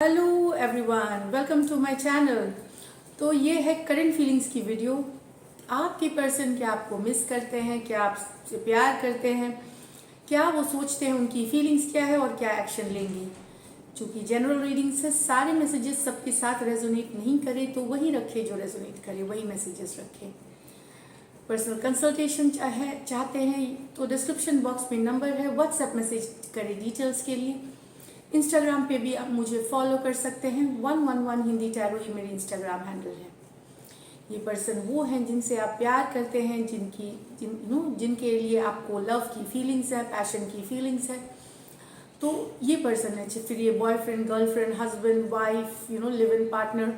Hello everyone, welcome to my channel. तो ये है करंट फीलिंग्स की वीडियो। आपके पर्सन क्या आपको मिस करते हैं, क्या आपसे प्यार करते हैं, क्या वो सोचते हैं, उनकी फीलिंग्स क्या है और क्या एक्शन लेंगे। चूँकि जनरल रीडिंग से सारे मैसेजेस सबके साथ रेजोनेट नहीं करे तो वही रखे जो रेजोनेट करे, वही मैसेजेस रखें। पर्सनल कंसल्टेशन चाहते हैं तो डिस्क्रिप्शन बॉक्स में नंबर है, व्हाट्सएप मैसेज करें डिटेल्स के लिए। इंस्टाग्राम पे भी आप मुझे फॉलो कर सकते हैं, 111 हिंदी टैरो ही मेरी इंस्टाग्राम हैंडल है। ये पर्सन वो हैं जिनसे आप प्यार करते हैं, जिनके लिए आपको लव की फीलिंग्स है, पैशन की फीलिंग्स है। तो ये पर्सन है, फिर ये boyfriend, girlfriend, husband, wife, live in partner,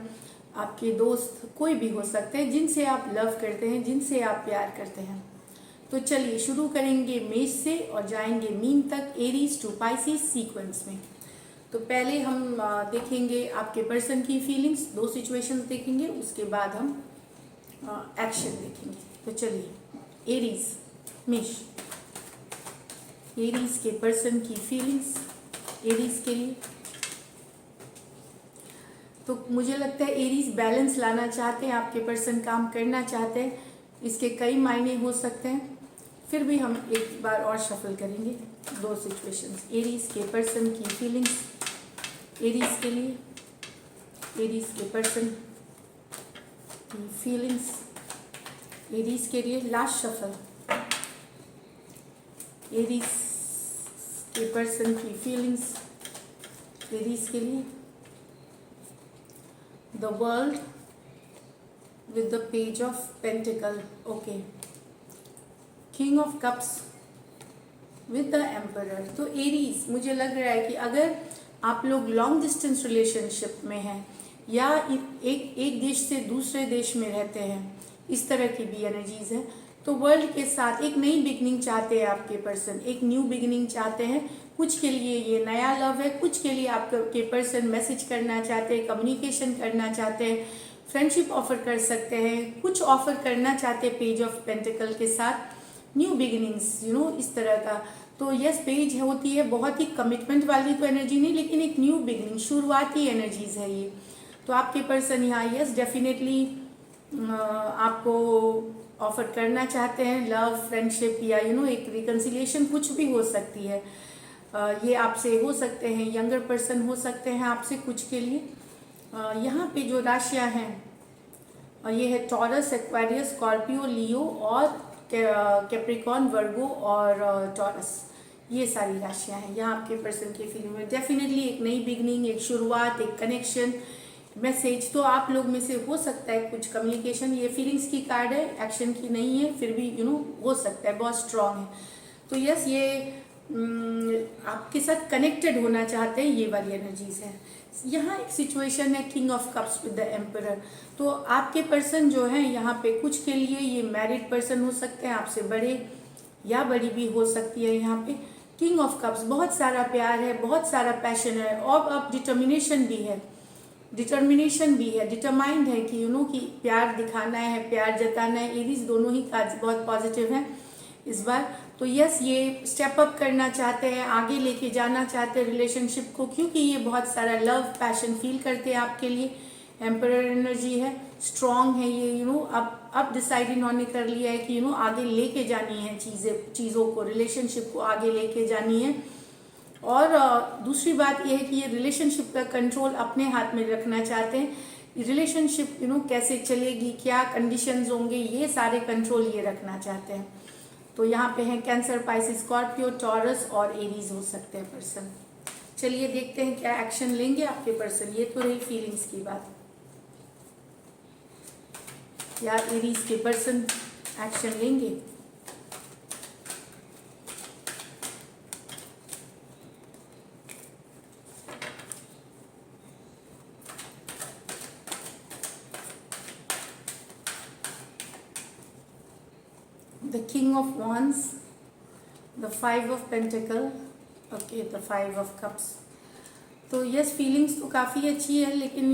आपके दोस्त, कोई भी हो सकते हैं जिनसे आप लव करते हैं, जिनसे आप प्यार करते हैं। तो चलिए शुरू करेंगे मेष से और जाएंगे मीन तक, एरीज टू पाइसिस सीक्वेंस में। तो पहले हम देखेंगे आपके पर्सन की फीलिंग्स, 2 सिचुएशंस देखेंगे, उसके बाद हम एक्शन देखेंगे। तो चलिए एरीज, मेष, एरीज के पर्सन की फीलिंग्स एरीज के लिए। तो मुझे लगता है एरीज बैलेंस लाना चाहते हैं, आपके पर्सन काम करना चाहते हैं। इसके कई मायने हो सकते हैं, फिर भी हम एक बार और शफल करेंगे 2 सिचुएशंस। एरीज के पर्सन की फीलिंग्स एरीज के लिए, एरीज के पर्सन की फीलिंग्स एरीज के लिए। लास्ट शफल, एरीज के पर्सन की फीलिंग्स एरीज के लिए। The world with the page of pentacle, okay. King of cups with the emperor. तो एरीज, मुझे लग रहा है कि अगर आप लोग लॉन्ग डिस्टेंस रिलेशनशिप में हैं या एक देश से दूसरे देश में रहते हैं, इस तरह की भी एनर्जीज हैं, तो वर्ल्ड के साथ एक नई बिगनिंग चाहते हैं आपके पर्सन, एक न्यू बिगनिंग चाहते हैं। कुछ के लिए ये नया लव है, कुछ के लिए आपके पर्सन मैसेज करना चाहते हैं, कम्युनिकेशन करना चाहते हैं, फ्रेंडशिप ऑफर कर सकते हैं, कुछ ऑफर करना चाहते हैं पेज ऑफ पेंटिकल के साथ, न्यू बिगिनिंग्स, इस तरह का। तो यस, पेज होती है बहुत ही कमिटमेंट वाली तो एनर्जी नहीं, लेकिन एक न्यू बिगिनिंग, शुरुआती एनर्जीज है ये। तो आपके पर्सन यहाँ यस डेफिनेटली आपको ऑफर करना चाहते हैं लव, फ्रेंडशिप या एक रिकन्सिलिएशन, कुछ भी हो सकती है। ये आपसे हो सकते हैं, यंगर पर्सन हो सकते हैं आपसे कुछ के लिए। यहाँ पे जो राशियाँ हैं ये है टॉरस, एक्वेरियस, स्कॉर्पियो, लियो और कैप्रिकॉर्न, वर्गो और टॉरस। ये सारी राशियां हैं यहाँ आपके पर्सन के फीलिंग में। डेफिनेटली एक नई बिगनिंग, एक शुरुआत, एक कनेक्शन, मैसेज। तो आप लोग में से हो सकता है कुछ कम्युनिकेशन, ये फीलिंग्स की कार्ड है, एक्शन की नहीं है, फिर भी हो सकता है, बहुत स्ट्रांग है। तो यस, ये आपके साथ कनेक्टेड होना चाहते हैं, ये वाली एनर्जीज है। यहाँ एक सिचुएशन है king of cups with the emperor. तो आपके पर्सन जो है यहाँ पे कुछ के लिए ये मैरिड पर्सन हो सकते हैं, आपसे बड़े या बड़ी भी हो सकती है। यहाँ पे किंग ऑफ कप्स, बहुत सारा प्यार है, बहुत सारा पैशन है और अब डिटर्मिनेशन भी है, डिटरमाइंड है कि कि प्यार दिखाना है, प्यार जताना है। एरीज दोनों ही कार्ड्स बहुत पॉजिटिव हैं इस बार। तो यस, ये स्टेप अप करना चाहते हैं, आगे लेके जाना चाहते हैं रिलेशनशिप को, क्योंकि ये बहुत सारा लव, पैशन फील करते हैं आपके लिए। एम्परर एनर्जी है, स्ट्रांग है ये। अब डिसाइड इन्होंने कर लिया है कि आगे लेके जानी है चीज़ों को, रिलेशनशिप को आगे लेके जानी है। और दूसरी बात यह है कि ये रिलेशनशिप का कंट्रोल अपने हाथ में रखना चाहते हैं। रिलेशनशिप कैसे चलेगी, क्या कंडीशंस होंगे, ये सारे कंट्रोल ये रखना चाहते हैं। तो यहाँ पे हैं कैंसर, पाइसिस, स्कॉर्पियो, टॉरस और एरीज हो सकते हैं पर्सन। चलिए देखते हैं क्या एक्शन लेंगे आपके पर्सन। ये तो रही फीलिंग्स की बात, या एरीज के पर्सन एक्शन लेंगे। The King of Wands, the 5 of Pentacle, okay, the 5 of Cups। तो यस, फीलिंग्स तो काफ़ी अच्छी है, लेकिन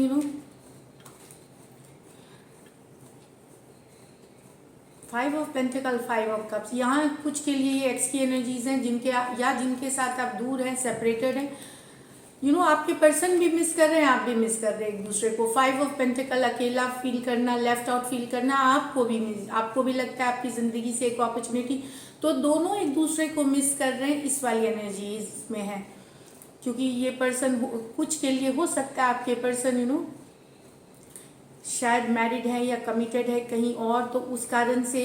5 ऑफ पेंटिकल, 5 ऑफ कप्स, यहाँ कुछ के लिए ये एक्स की एनर्जीज हैं जिनके साथ आप दूर हैं, सेपरेटेड हैं। आपके पर्सन भी मिस कर रहे हैं, आप भी मिस कर रहे हैं एक दूसरे को। 5 ऑफ पेंटिकल, अकेला फील करना, लेफ्ट आउट फील करना, आपको भी लगता है आपकी जिंदगी से एक अपॉर्चुनिटी, तो दोनों एक दूसरे को मिस कर रहे हैं, इस वाली एनर्जी में है। क्योंकि ये पर्सन कुछ के लिए हो सकता है आपके पर्सन शायद मैरिड है या कमिटेड है कहीं और, तो उस कारण से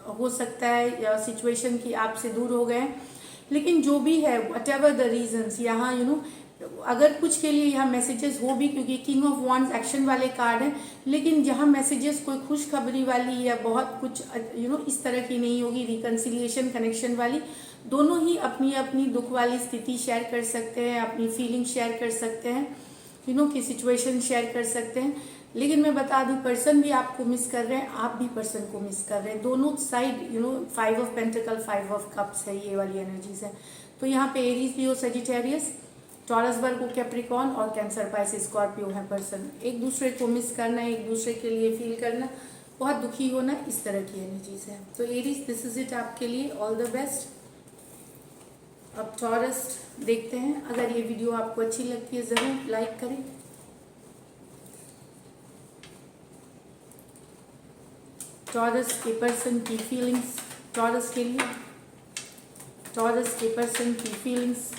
हो सकता है या सिचुएशन की आपसे दूर हो गए। लेकिन जो भी है, वट एवर द रीजन्स, यहाँ अगर कुछ के लिए यहाँ मैसेजेस हो भी, क्योंकि किंग ऑफ वॉन्ड्स एक्शन वाले कार्ड हैं, लेकिन जहाँ मैसेजेस कोई खुशखबरी वाली या बहुत कुछ इस तरह की नहीं होगी, रिकन्सिलिएशन कनेक्शन वाली। दोनों ही अपनी अपनी दुख वाली स्थिति शेयर कर सकते हैं, अपनी फीलिंग शेयर कर सकते हैं, की सिचुएशन शेयर कर सकते हैं। लेकिन मैं बता दूं, पर्सन भी आपको मिस कर रहे हैं, आप भी पर्सन को मिस कर रहे हैं, दोनों side 5 of pentacle, 5 of cups है, ये वाली एनर्जीज है। तो यहाँ पे Aries, Leo, Sagittarius, taurus, Virgo, Capricorn और कैंसर, पाइसिस, स्कॉर्पियो है पर्सन। एक दूसरे को मिस करना, एक दूसरे के लिए फील करना, बहुत दुखी होना, इस तरह की एनर्जीज है। तो एरीज, दिस इज इट आपके लिए, ऑल द बेस्ट। अब टॉरस देखते हैं। अगर ये वीडियो आपको अच्छी लगती है ज़रूर लाइक करें। टॉरस के पर्सन की फीलिंग्स, टॉरस के लिए, टॉरस के पर्सन की फीलिंग्स,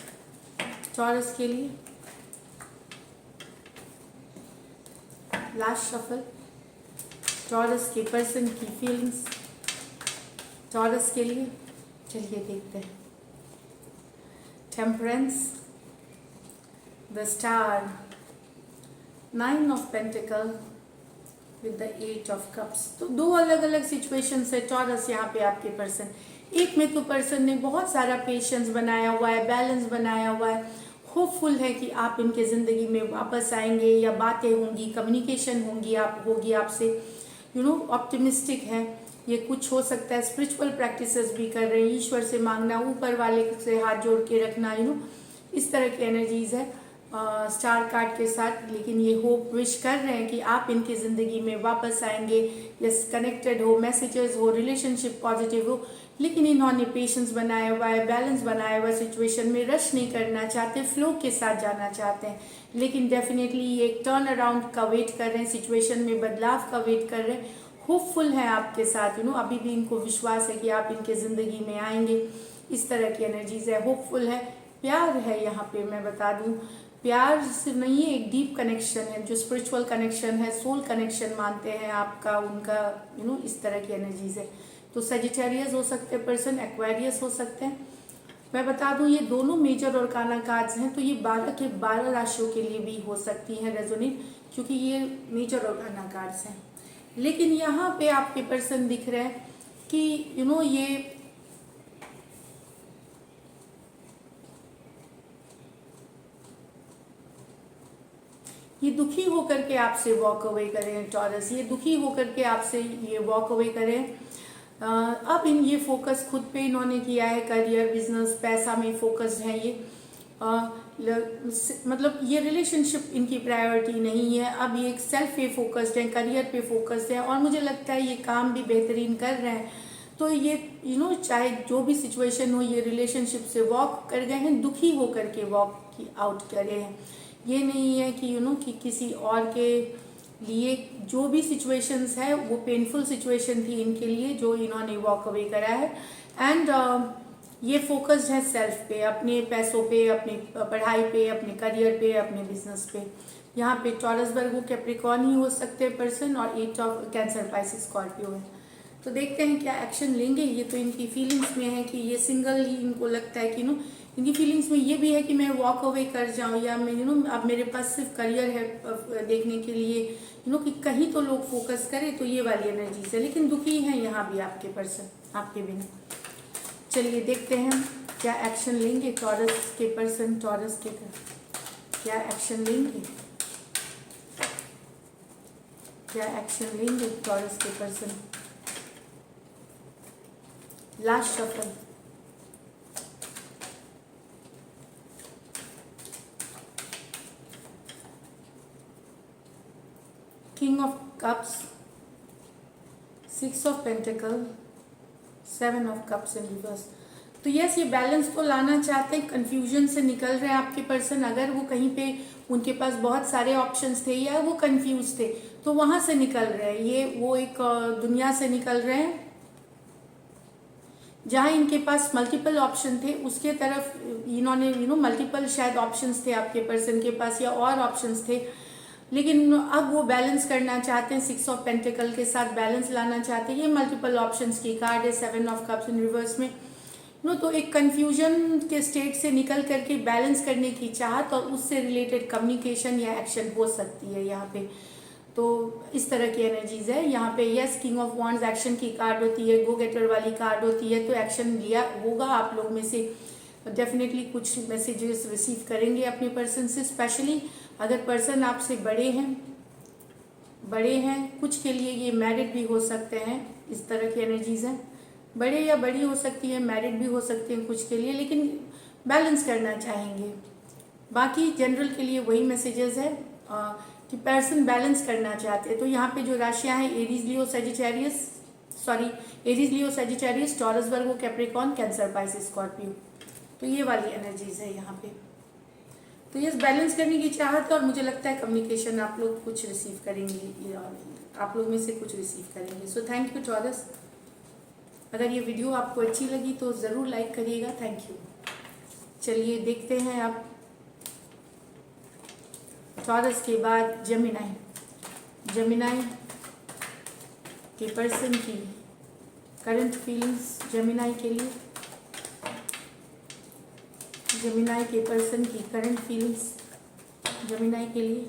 टॉरस के लिए। लास्ट शफल, टॉरस के पर्सन की फीलिंग्स, टॉरस के लिए। चलिए देखते हैं। Temperance, the star, 9 of pentacle with the 8 of cups. तो दो अलग अलग सिचुएशंस है टॉरस यहाँ पे आपके पर्सन। एक में तो पर्सन ने बहुत सारा पेशेंस बनाया हुआ है, बैलेंस बनाया हुआ है, होपफुल है कि आप इनके ज़िंदगी में वापस आएंगे या बातें होंगी, कम्युनिकेशन होगी आपसे, ऑप्टिमिस्टिक है। ये कुछ हो सकता है स्पिरिचुअल प्रैक्टिसेस भी कर रहे हैं, ईश्वर से मांगना, ऊपर वाले से हाथ जोड़ के रखना, इस तरह की एनर्जीज है स्टार कार्ड के साथ। लेकिन ये होप विश कर रहे हैं कि आप इनकी ज़िंदगी में वापस आएंगे, यस, कनेक्टेड हो, मैसेजेस हो, रिलेशनशिप पॉजिटिव हो। लेकिन इन्होंने पेशेंस बनाया हुआ है, बैलेंस बनाया हुआ है, सिचुएशन में रश नहीं करना चाहते, फ्लो के साथ जाना चाहते हैं। लेकिन डेफिनेटली ये एक टर्न अराउंड का वेट कर रहे हैं, सिचुएशन में बदलाव का वेट कर रहे हैं, होपफुल है आपके साथ। अभी भी इनको विश्वास है कि आप इनके ज़िंदगी में आएंगे, इस तरह की एनर्जीज है, होपफुल है। प्यार है यहाँ पे, मैं बता दूँ, प्यार सिर्फ नहीं है, एक डीप कनेक्शन है, जो स्पिरिचुअल कनेक्शन है, सोल कनेक्शन मानते हैं आपका उनका, इस तरह की एनर्जीज है। तो सजिटेरियस हो सकते हैं पर्सन, एक्वेरियस हो सकते हैं। मैं बता दूं ये दोनों मेजर और काना कार्ड्स हैं, तो ये 12 के 12 राशियों के लिए भी हो सकती हैं रेजोनेट, क्योंकि ये मेजर और काना कार्ड्स हैं। लेकिन यहाँ पे आपके पर्सन दिख रहे हैं कि ये दुखी होकर के आपसे वॉक अवे करें टॉरस, ये दुखी होकर के आपसे ये वॉक अवे करें। अब ये फोकस खुद पे इन्होंने किया है, करियर, बिजनेस, पैसा में फोकस्ड है ये। मतलब ये रिलेशनशिप इनकी प्रायोरिटी नहीं है, अब ये एक सेल्फ पे फोकस्ड है, करियर पे फोकस्ड है, और मुझे लगता है ये काम भी बेहतरीन कर रहे हैं। तो ये चाहे जो भी सिचुएशन हो, ये रिलेशनशिप से वॉक कर गए हैं, दुखी होकर के वॉक आउट करे हैं। ये नहीं है कि कि किसी और के लिए जो भी सिचुएशंस है वो पेनफुल सिचुएशन थी इनके लिए, जो इन्होंने वॉक अवे करा है। एंड ये फोकस्ड है सेल्फ पे, अपने पैसों पे, अपनी पढ़ाई पे, अपने करियर पे, अपने बिजनेस पे। यहाँ पे टॉरस, वर्गो, कैप्रिकॉर्न ही हो सकते हैं पर्सन, और 8 ऑफ कैंसर, पाइसिस, स्कॉर्पियो है। तो देखते हैं क्या एक्शन लेंगे। ये तो इनकी फीलिंग्स में है कि ये सिंगल ही इनको लगता है कि इनकी फीलिंग्स में ये भी है कि मैं वॉक अवे कर जाऊँ, या मैं अब मेरे पास सिर्फ करियर है देखने के लिए, कि कहीं तो लोग फोकस करें, तो ये वाली एनर्जी से। लेकिन दुखी हैं यहाँ भी आपके पर्सन आपके बिना। चलिए देखते हैं क्या एक्शन लेंगे टॉरस के पर्सन, टॉरस के क्या एक्शन लेंगे, क्या एक्शन लेंगे टॉरस के person. Last shuffle, king of cups, 6 of pentacle, 7 of cups in reverse. तो यस, ये बैलेंस तो लाना चाहते हैं, कंफ्यूजन से निकल रहे हैं आपके पर्सन। अगर वो कहीं पे उनके पास बहुत सारे ऑप्शंस थे या वो कंफ्यूज थे तो वहां से निकल रहे हैं। ये वो एक दुनिया से निकल रहे हैं जहाँ इनके पास मल्टीपल ऑप्शन थे, उसके तरफ इन्होंने मल्टीपल शायद ऑप्शंस थे आपके पर्सन के पास या और ऑप्शंस थे, लेकिन अब वो बैलेंस करना चाहते हैं, 6 ऑफ पेंटिकल के साथ बैलेंस लाना चाहते हैं। ये मल्टीपल ऑप्शंस की कार्ड है, 7 ऑफ कप्स इन रिवर्स में तो एक कंफ्यूजन के स्टेट से निकल करके बैलेंस करने की चाहत और उससे रिलेटेड कम्युनिकेशन या एक्शन हो सकती है यहाँ पे। तो इस तरह की एनर्जीज है यहाँ पे। Yes, king of wands action की कार्ड होती है, गो गेटर वाली कार्ड होती है, तो एक्शन लिया होगा आप लोग में से। डेफिनेटली कुछ मैसेजेस रिसीव करेंगे अपने पर्सन से, स्पेशली अगर पर्सन आपसे बड़े हैं, कुछ के लिए ये मैरिड भी हो सकते हैं। इस तरह की एनर्जीज हैं, बड़े या बड़ी हो सकती है, मैरिड भी हो सकती है कुछ के लिए, लेकिन बैलेंस करना चाहेंगे। बाकी जनरल के लिए वही मैसेजेस है कि पर्सन बैलेंस करना चाहते हैं। तो यहाँ पे जो राशियां हैं, Aries Leo Sagittarius, taurus, Virgo, Capricorn, cancer, Pisces, Scorpio, तो ये वाली एनर्जीज है यहाँ पे। तो ये बैलेंस करने की चाहत और मुझे लगता है कम्युनिकेशन आप लोग कुछ रिसीव करेंगे, आप लोग में से कुछ रिसीव करेंगे। So thank you taurus. अगर ये वीडियो आपको अच्छी लगी तो ज़रूर लाइक करिएगा। Thank you. चलिए देखते हैं अब टॉरस के बाद जेमिनाई के पर्सन की करंट फीलिंग्स, जेमिनाई के लिए, जेमिनाई के पर्सन की करंट फीलिंग्स, जेमिनाई के लिए।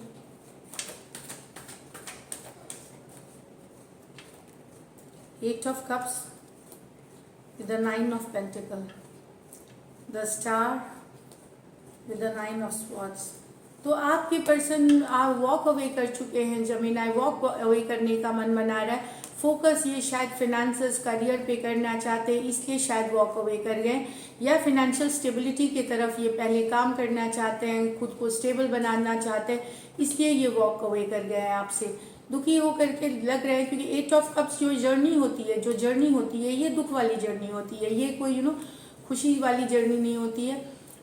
Eight of cups with the 9 of pentacle, the star with the 9 of swords। तो आपके पर्सन आप वॉक अवे कर चुके हैं, जेमिनाई वॉक अवे करने का मन बना रहा है। फोकस ये शायद फिनेंसेस, करियर पे करना चाहते हैं, इसलिए शायद वॉक अवे कर गए, या फिनेंशियल स्टेबिलिटी की तरफ ये पहले काम करना चाहते हैं, खुद को स्टेबल बनाना चाहते हैं, इसलिए ये वॉक अवे कर गए हैं आपसे। दुखी होकर के लग रहे हैं, क्योंकि 8 ऑफ कप्स जो जर्नी होती है ये दुख वाली जर्नी होती है, ये कोई खुशी वाली जर्नी नहीं होती है।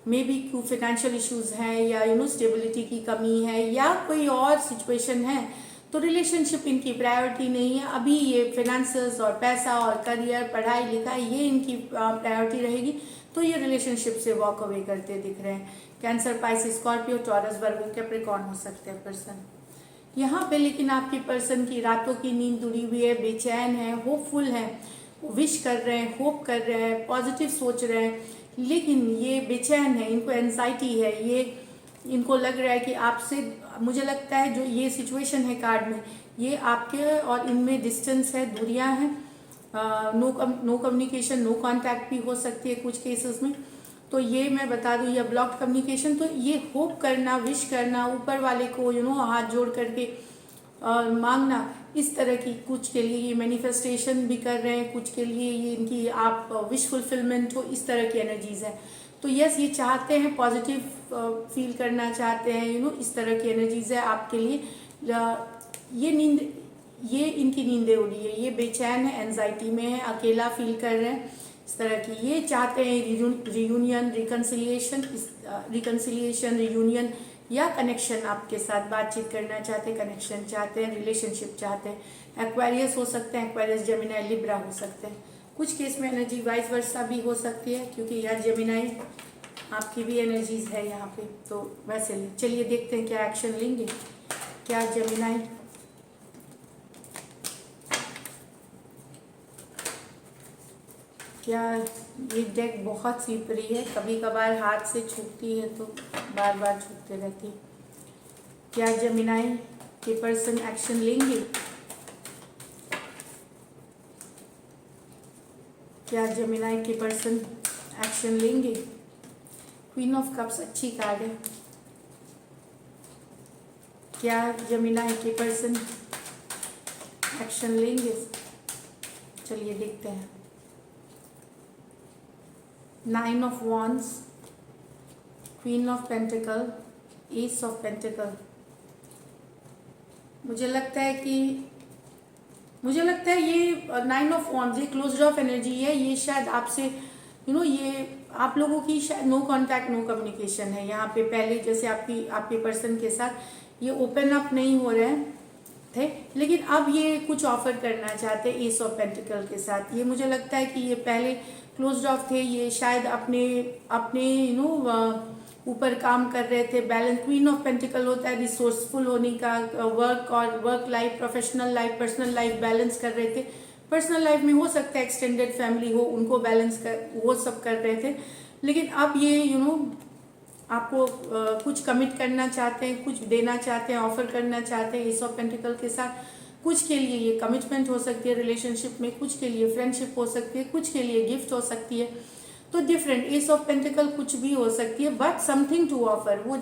मे बी क्यों फाइनेंशियल इश्यूज हैं या स्टेबिलिटी की कमी है या कोई और सिचुएशन है, तो रिलेशनशिप इनकी प्रायोरिटी नहीं है अभी। ये फाइनेंसेस और पैसा और करियर, पढ़ाई लिखाई, ये इनकी प्रायोरिटी रहेगी, तो ये रिलेशनशिप से वॉक अवे करते दिख रहे हैं। Cancer, Pisces, Scorpio, taurus, Virgo, Capricorn हो सकते हैं पर्सन यहाँ पे। लेकिन आपकी पर्सन की रातों की नींद उड़ी हुई है, बेचैन है, होपफुल है, विश कर रहे हैं, होप कर रहे हैं, पॉजिटिव सोच रहे हैं, लेकिन ये बेचैन है, इनको एंजाइटी है, ये इनको लग रहा है कि आपसे, मुझे लगता है जो ये सिचुएशन है कार्ड में, ये आपके और इनमें डिस्टेंस है, दूरियां हैं, नो कम्युनिकेशन, नो कांटेक्ट भी हो सकती है कुछ केसेस में। तो ये मैं बता दूं, या ब्लॉक्ड कम्युनिकेशन। तो ये होप करना, विश करना, ऊपर वाले को हाथ जोड़ करके मांगना, इस तरह की कुछ के लिए ये मैनिफेस्टेशन भी कर रहे हैं, कुछ के लिए ये इनकी आप विश फुलफिलमेंट हो, इस तरह की एनर्जीज है। तो यस, ये चाहते हैं, पॉजिटिव फील करना चाहते हैं, इस तरह की एनर्जीज है आपके लिए। ये इनकी नींदें उड़ी है, ये बेचैन है, एंजाइटी में है, अकेला फील कर रहे हैं, इस तरह की। ये चाहते हैं रियूनियन, रिकन्सिलिएशन, रियूनियन या कनेक्शन, आपके साथ बातचीत करना चाहते हैं, कनेक्शन चाहते हैं, रिलेशनशिप चाहते हैं। एक्वेरियस हो सकते हैं, एक्वेरियस, जेमिनाई, लिब्रा हो सकते हैं। कुछ केस में एनर्जी वाइस वर्सा भी हो सकती है, क्योंकि यहाँ जेमिनाई आपकी भी एनर्जीज है यहाँ पे। तो वैसे चलिए देखते हैं क्या एक्शन लेंगे, क्या जेमिनाई क्या। ये डेक बहुत स्लिपरी है, कभी कभार हाथ से छूटती है तो बार बार छूटते रहती है। क्या जेमिनाई के पर्सन एक्शन लेंगे, क्या जेमिनाई के पर्सन एक्शन लेंगे। क्वीन ऑफ कप्स अच्छी कार्ड है। क्या जेमिनाई के पर्सन एक्शन लेंगे, चलिए देखते हैं। 9 of wands, queen of pentacle, S of pentacle. मुझे लगता है ये 9 ऑफ वॉन्ड्स, ये क्लोज्ड ऑफ एनर्जी है। ये शायद आपसे ये आप लोगों की शायद नो कांटेक्ट नो कम्युनिकेशन है यहाँ पे। पहले जैसे आपके पर्सन के साथ ये ओपन अप नहीं हो रहे थे, लेकिन अब ये कुछ ऑफर करना चाहते हैं एस ऑफ पेंटिकल के साथ। ये मुझे लगता है कि ये पहले क्लोज्ड ऑफ थे, ये शायद अपने अपने ऊपर काम कर रहे थे। बैलेंस, क्वीन ऑफ पेंटिकल होता है रिसोर्सफुल होने का, वर्क और work life, professional life, personal life balance कर रहे थे। पर्सनल लाइफ में हो सकता है एक्सटेंडेड फैमिली हो, उनको बैलेंस कर वो सब कर रहे थे। लेकिन अब ये आपको कुछ कमिट करना चाहते हैं, कुछ देना चाहते हैं, ऑफर करना चाहते हैं एस ऑफ पेंटिकल के साथ। कुछ के लिए ये कमिटमेंट हो सकती है रिलेशनशिप में, कुछ के लिए फ्रेंडशिप हो सकती है, कुछ के लिए गिफ्ट हो सकती है। तो डिफरेंट एस ऑफ पेंटिकल कुछ भी हो सकती है, बट समथिंग टू ऑफर। वो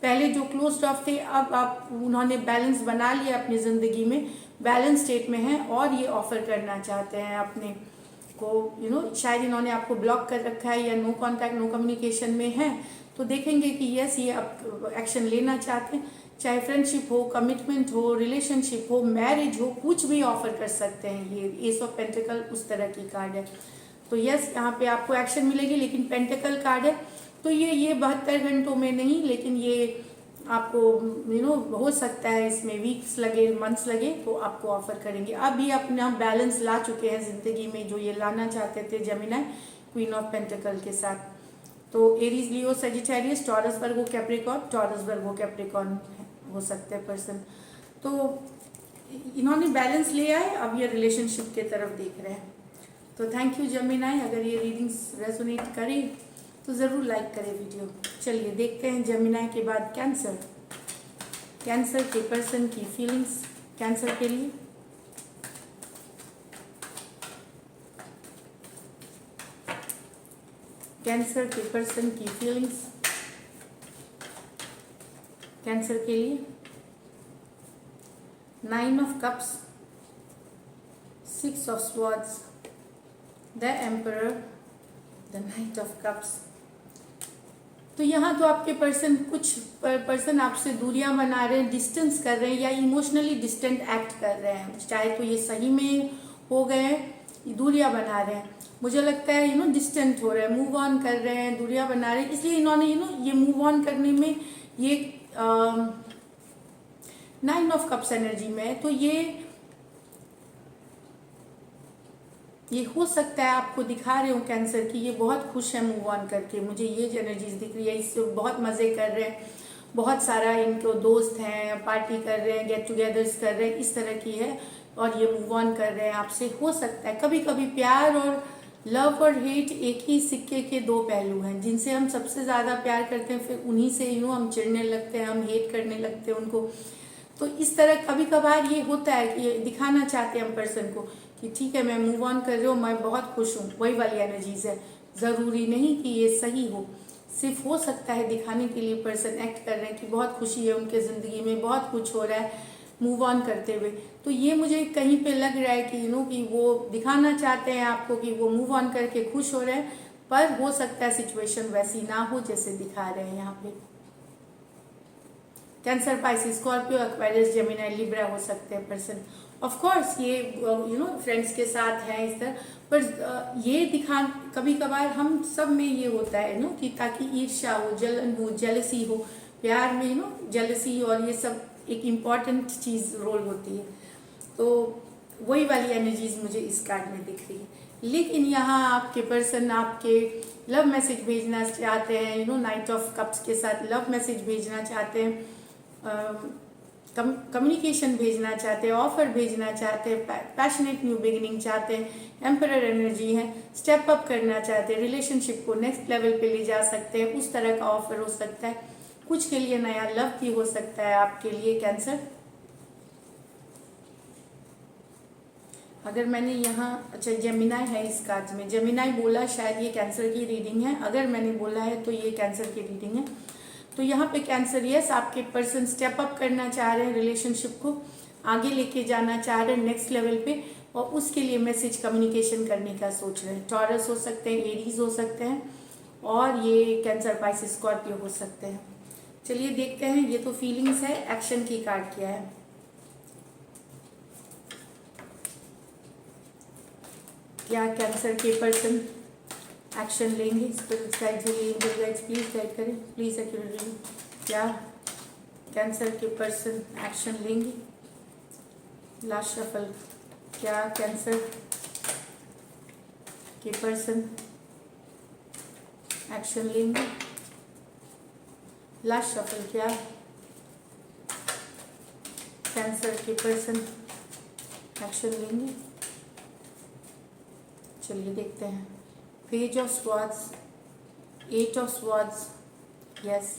पहले जो क्लोज्ड ऑफ थे, अब आप उन्होंने बैलेंस बना लिया अपनी जिंदगी में, बैलेंस स्टेट में है और ये ऑफर करना चाहते हैं अपने को। शायद इन्होंने आपको ब्लॉक कर रखा है या नो कांटेक्ट नो कम्युनिकेशन में है, तो देखेंगे कि यस ये अब एक्शन लेना चाहते हैं। चाहे फ्रेंडशिप हो, कमिटमेंट हो, रिलेशनशिप हो, मैरिज हो, कुछ भी ऑफर कर सकते हैं। ये एस ऑफ पेंटिकल उस तरह की कार्ड है। तो यस यहाँ पे आपको एक्शन मिलेगी, लेकिन पेंटिकल कार्ड है तो ये 72 घंटों में नहीं, लेकिन ये आपको हो सकता है इसमें वीक्स लगे, मंथ्स लगे, तो आपको ऑफर करेंगे। अब ये अपना बैलेंस ला चुके हैं जिंदगी में, जो ये लाना चाहते थे जेमिनी क्वीन ऑफ पेंटिकल के साथ। तो Aries, Leo, Sagittarius, taurus, Virgo, Capricorn, taurus, Virgo, Capricorn हो सकते हैं पर्सन। तो इन्होंने बैलेंस ले आए, अब ये रिलेशनशिप के तरफ देख रहे हैं। तो थैंक यू जेमिनी। अगर ये रीडिंग्स रेजोनेट करें तो ज़रूर लाइक करें वीडियो। चलिए देखते हैं जेमिनी के बाद कैंसर। कैंसर के पर्सन की फीलिंग्स कैंसर के लिए। कैंसर के पर्सन की फीलिंग्स कैंसर के लिए। 9 of cups, 6 of swords, the emperor, the night of cups. तो यहाँ तो आपके पर्सन आपसे दूरियां बना रहे हैं, डिस्टेंस कर रहे हैं या इमोशनली डिस्टेंट एक्ट कर रहे हैं। चाहे तो ये सही में हो गए हैं, दूरियां बना रहे हैं। मुझे लगता है डिस्टेंट हो रहे हैं, मूव ऑन कर रहे हैं, दूरियां बना रहे हैं। इसलिए इन्होंने ये मूव ऑन करने में ये 9 ऑफ कप्स एनर्जी में है। तो ये हो सकता है आपको दिखा रहे हो कैंसर की ये बहुत खुश है मूव ऑन करके। मुझे ये एनर्जीज दिख रही है, इससे बहुत मज़े कर रहे हैं, बहुत सारा इनको दोस्त हैं, पार्टी कर रहे हैं, गेट टुगेदर्स कर रहे हैं, इस तरह की है। और ये मूव ऑन कर रहे हैं आपसे। हो सकता है कभी कभी प्यार और लव और हेट एक ही सिक्के के दो पहलू हैं। जिनसे हम सबसे ज़्यादा प्यार करते हैं, फिर उन्हीं से हम चिढ़ने लगते हैं, हम हेट करने लगते हैं उनको। तो इस तरह कभी कभार ये होता है कि दिखाना चाहते हैं हम पर्सन को कि ठीक है मैं मूव ऑन कर रही हूँ, मैं बहुत खुश हूँ। वही वाली एनर्जीज है। ज़रूरी नहीं कि ये सही हो, सिर्फ हो सकता है दिखाने के लिए पर्सन एक्ट कर रहे हैं कि बहुत खुशी है उनके ज़िंदगी में, बहुत कुछ हो रहा है मूव ऑन करते हुए। तो ये मुझे कहीं पे लग रहा है कि कि वो दिखाना चाहते हैं आपको कि वो मूव ऑन करके खुश हो रहे हैं, पर हो सकता है सिचुएशन वैसी ना हो जैसे दिखा रहे हैं यहाँ पे। Cancer, Pisces, Scorpio, Aquarius, Gemini, Libra हो सकते हैं पर्सन। ऑफ कोर्स ये फ्रेंड्स के साथ है इस तरह, पर ये दिखा कभी कभार हम सब में ये होता है कि ताकि ईर्ष्या हो, जलन हो, जेलसी हो। प्यार में जेलसी और ये सब एक इम्पॉर्टेंट चीज़ रोल होती है। तो वही वाली एनर्जीज मुझे इस कार्ड में दिख रही है। लेकिन यहाँ आपके पर्सन आपके लव मैसेज भेजना चाहते हैं, नाइट ऑफ कप्स के साथ लव मैसेज भेजना चाहते हैं, कम्युनिकेशन भेजना चाहते हैं, ऑफर भेजना चाहते हैं, पैशनेट न्यू बिगिनिंग चाहते हैं, एम्परर एनर्जी है, स्टेप अप करना चाहते हैं, रिलेशनशिप को नेक्स्ट लेवल पे ले जा सकते हैं, उस तरह का ऑफर हो सकता है। कुछ के लिए नया लव भी हो सकता है आपके लिए कैंसर। अगर मैंने यहाँ अच्छा जेमिनी है इस कार्ड में, जेमिनी बोला शायद ये कैंसर की रीडिंग है। अगर मैंने बोला है तो ये कैंसर की रीडिंग है। तो यहाँ पे कैंसर, यस आपके पर्सन स्टेप अप करना चाह रहे हैं, रिलेशनशिप को आगे लेके जाना चाह रहे हैं नेक्स्ट लेवल पे, और उसके लिए मैसेज कम्युनिकेशन करने का सोच रहे हैं। टॉरस हो सकते हैं, एरीज हो सकते हैं, और ये कैंसर, पाइसिस, स्कॉर्पियो हो सकते हैं। चलिए देखते हैं, ये तो फीलिंग्स है, एक्शन की कार्ड क्या है। क्या कैंसर के पर्सन एक्शन लेंगे। स्पिरिट गाइड के लिए एंजल गाइड्स प्लीज गाइड करें, प्लीज एक्यूरेट रीडिंग। क्या कैंसर के पर्सन एक्शन लेंगे? लास्ट शफल, क्या कैंसर के पर्सन एक्शन लेंगे? लास्ट शफल, क्या कैंसर के पर्सन एक्शन लेंगे? चलिए देखते हैं। Page of swords, 8 of swords, yes.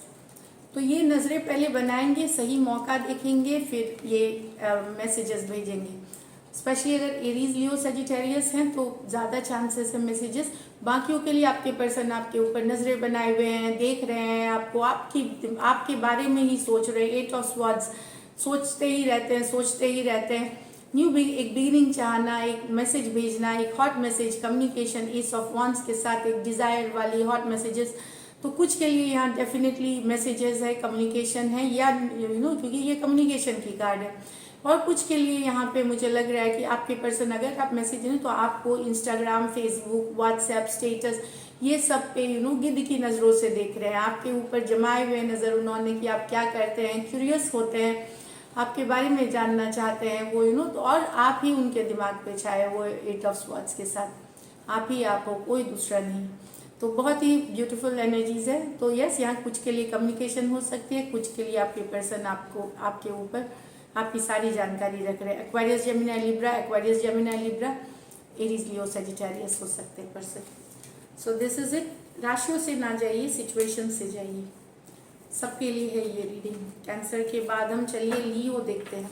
तो ये नज़रें पहले बनाएंगे, सही मौका देखेंगे, फिर ये मैसेजेस भेजेंगे। स्पेशली अगर एरीज, लियो, सजिटेरियस हैं तो ज़्यादा चांसेस है मैसेजेस। बाकियों के लिए आपके पर्सन आपके ऊपर नज़रें बनाए हुए हैं, देख रहे हैं आपको, आपके बारे में ही सोच रहे हैं। 8 ऑफ स्वॉर्ड्स, सोचते ही रहते हैं, सोचते ही रहते हैं। एक बिगिनिंग चाहना, एक मैसेज भेजना, एक hot message, communication. S of wands के साथ एक डिज़ायर वाली हॉट मैसेजेस। तो कुछ के लिए यहाँ डेफिनेटली मैसेजेस है, कम्युनिकेशन है, या क्योंकि ये कम्युनिकेशन की कार्ड है। और कुछ के लिए यहाँ पे मुझे लग रहा है कि आपके पर्सन, अगर आप मैसेज दें तो आपको इंस्टाग्राम, फेसबुक, व्हाट्सएप स्टेटस, ये सब पे गिद्ध की नज़रों से देख रहे हैं। आपके ऊपर जमाए हुए नज़र उन्होंने कि आप क्या करते हैं, क्यूरियस होते हैं, आपके बारे में जानना चाहते हैं वो तो, और आप ही उनके दिमाग पे छाए वो 8 ऑफ स्वॉर्ड्स के साथ। आप ही आप हो, कोई दूसरा नहीं। तो बहुत ही ब्यूटीफुल एनर्जीज है। तो यस, यहाँ कुछ के लिए कम्युनिकेशन हो सकती है, कुछ के लिए आपके पर्सन आपके ऊपर आपकी सारी जानकारी रख रहे हैं। Aquarius, Gemini, Libra, Aquarius, Gemini, Libra, Aries, Leo, Sagittarius हो सकते हैं person. So this is it. राशियों से ना जाइए, सिचुएशन से जाइए। सबके लिए है ये रीडिंग। कैंसर के बाद हम चलिए लियो देखते हैं।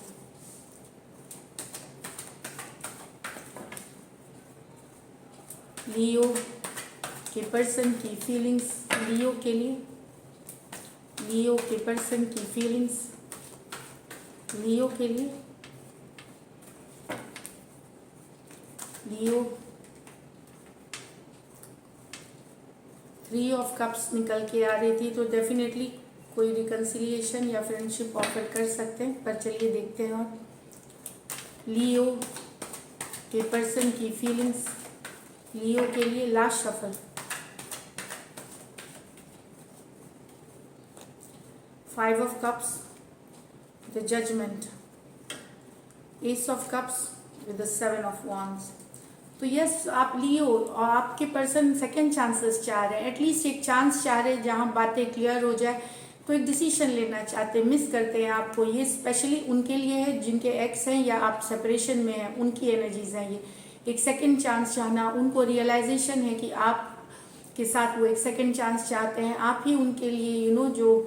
लियो के पर्सन की फीलिंग्स, लियो के लिए, लियो के पर्सन की फीलिंग्स, लियो के लिए, लियो। 3 ऑफ कप्स निकल के आ रही थी, तो डेफिनेटली कोई रिकन्सिलिएशन या फ्रेंडशिप ऑफर कर सकते हैं। पर चलिए देखते हैं। और लियो के पर्सन की फीलिंग्स, लियो के लिए last shuffle, 5 of cups, the judgement, ace of cups with the 7 of wands. तो यस, आप लियो और आपके पर्सन सेकंड चांसेस चाह रहे हैं, एटलीस्ट एक चांस चाह रहे हैं जहां बातें क्लियर हो जाए। तो एक डिसीजन लेना चाहते हैं, मिस करते हैं आपको। ये स्पेशली उनके लिए है जिनके एक्स हैं या आप सेपरेशन में हैं, उनकी एनर्जीज हैं ये। एक सेकंड चांस चाहना, उनको रियलाइजेशन है कि आप के साथ वो एक सेकंड चांस चाहते हैं। आप ही उनके लिए जो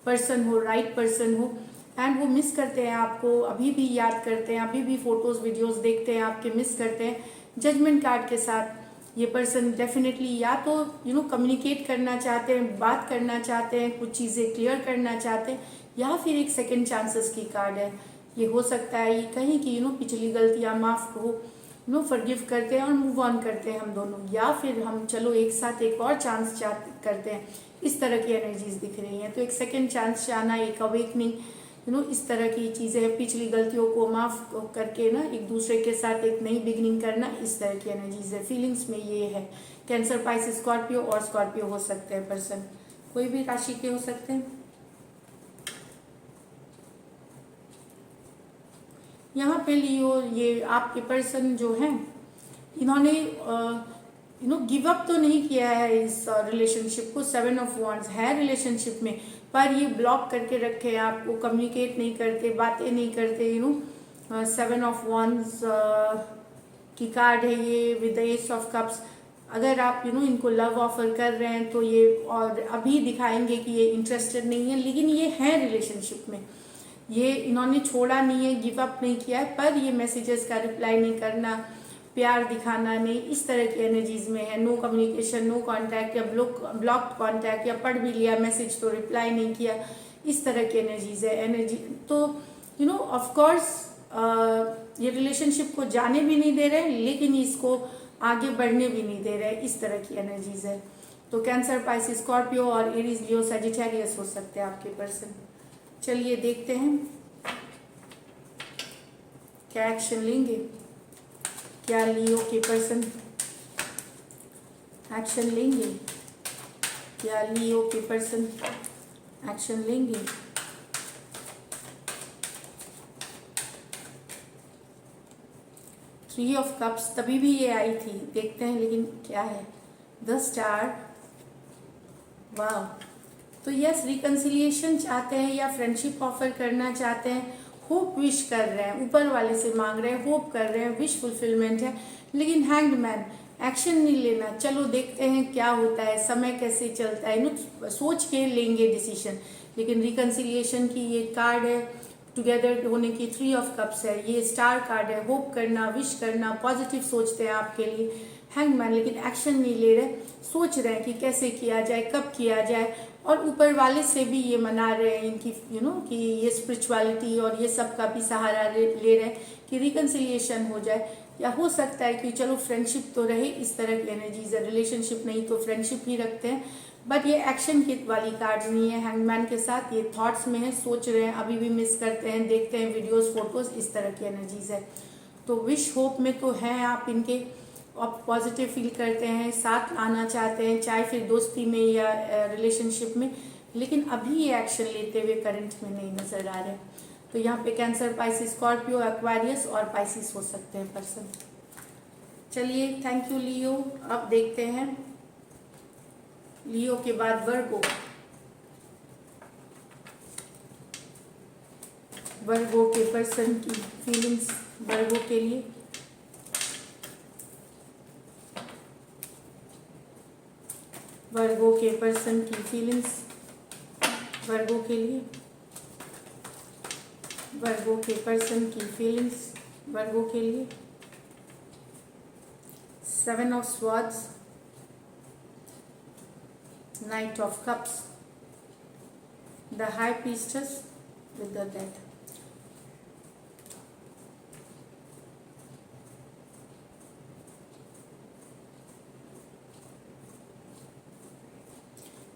पर्सन हो, राइट पर्सन हो। एंड वो मिस करते हैं आपको, अभी भी याद करते हैं, अभी भी फोटोज वीडियोस देखते हैं आपके, मिस करते हैं। जजमेंट कार्ड के साथ ये पर्सन डेफिनेटली या तो कम्युनिकेट करना चाहते हैं, बात करना चाहते हैं, कुछ चीज़ें क्लियर करना चाहते हैं, या फिर एक सेकंड चांसेस की कार्ड है। ये हो सकता है ये कहीं की पिछली गलतियां माफ हो फॉरगिव करते हैं और मूव ऑन करते हैं हम दोनों, या फिर हम चलो एक साथ एक और चांस करते हैं। इस तरह की एनर्जीज दिख रही हैं। तो एक सेकंड चांस चाहना, एक अवेकनिंग, इस तरह की चीज़ें हैं। पिछली गलतियों को माफ करके एक दूसरे के साथ एक नई बिगनिंग करना, इस तरह की एनर्जीज है। फीलिंग्स में ये है। कैंसर, पाइसेस, स्कॉर्पियो, और स्कॉर्पियो हो सकते हैं पर्सन, कोई भी राशि के हो सकते हैं। यहाँ पे लियो, ये आपके पर्सन जो हैं इन्होंने गिव अप तो नहीं किया है इस रिलेशनशिप को। 7 ऑफ वॉन्ड्स है रिलेशनशिप में, पर ये ब्लॉक करके रखे हैं आपको, कम्युनिकेट नहीं करते, बातें नहीं करते। 7 ऑफ वॉन्ड्स की कार्ड है ये with the S of cups. अगर आप इनको लव ऑफर कर रहे हैं तो ये और अभी दिखाएंगे कि ये इंटरेस्टेड नहीं है, लेकिन ये है रिलेशनशिप में। ये इन्होंने छोड़ा नहीं है, गिव अप नहीं किया है, पर ये मैसेजेस का रिप्लाई नहीं करना, प्यार दिखाना नहीं, इस तरह की एनर्जीज में है। नो कम्युनिकेशन, नो कांटेक्ट, या ब्लॉक्ड कांटेक्ट, या पढ़ भी लिया मैसेज तो रिप्लाई नहीं किया, इस तरह की एनर्जीज है। एनर्जी तो ऑफ कोर्स ये रिलेशनशिप को जाने भी नहीं दे रहे, लेकिन इसको आगे बढ़ने भी नहीं दे रहे, इस तरह की एनर्जीज है। तो कैंसर, पाइसेस, स्कॉर्पियो और एरीज, लियो, सजिटेरियस हो सकते हैं आपके पर्सन। चलिए देखते हैं क्या एक्शन लेंगे। क्या लियो के पर्सन एक्शन लेंगे? क्या लियो के पर्सन एक्शन लेंगे? थ्री ऑफ कप्स तभी भी ये आई थी, देखते हैं लेकिन क्या है। द स्टार, वाह। तो यस, रिकन्सिलिएशन चाहते हैं या फ्रेंडशिप ऑफर करना चाहते हैं, होप विश कर रहे हैं, ऊपर वाले से मांग रहे हैं, होप कर रहे हैं, विश फुलफिलमेंट है। लेकिन हैंग्ड मैन, एक्शन नहीं लेना, चलो देखते हैं क्या होता है, समय कैसे चलता है, सोच के लेंगे डिसीजन। लेकिन रिकन्सिलिएशन की ये कार्ड है, टुगेदर होने की थ्री ऑफ कप्स है, ये स्टार कार्ड है, होप करना, विश करना, पॉजिटिव सोचते हैं आपके लिए हैंगमैन। लेकिन एक्शन नहीं ले रहे, सोच रहे हैं कि कैसे किया जाए, कब किया जाए, और ऊपर वाले से भी ये मना रहे हैं इनकी कि ये स्पिरिचुअलिटी और ये सब का भी सहारा ले रहे हैं कि रिकन्सिलिएशन हो जाए। या हो सकता है कि चलो फ्रेंडशिप तो रहे, इस तरह की एनर्जीज है, रिलेशनशिप नहीं तो फ्रेंडशिप ही रखते हैं। बट ये एक्शन की वाली कार्ड्स नहीं है हैंगमैन के साथ, ये थॉट्स में है, सोच रहे हैं, अभी भी मिस करते हैं, देखते हैं वीडियोस फोटोज, इस तरह की एनर्जीज है। तो विश होप में तो हैं आप इनके, आप पॉजिटिव फील करते हैं, साथ आना चाहते हैं, चाहे फिर दोस्ती में या रिलेशनशिप में, लेकिन अभी ये एक्शन लेते हुए करंट में नहीं नजर आ रहे। तो यहाँ पे कैंसर, पाइसिस, स्कॉर्पियो, एक्वारियस और पाइसिस हो सकते हैं पर्सन। चलिए, थैंक यू लियो। अब देखते हैं लियो के बाद वर्गो। वर्गो के पर्सन की फीलिंग्स वर्गो के लिए। वर्गो के पर्सन की फीलिंग्स वर्गो के लिए। वर्गो के पर्सन की फीलिंग्स वर्गो के लिए। Seven of swords, knight of cups, the high priestess with the death.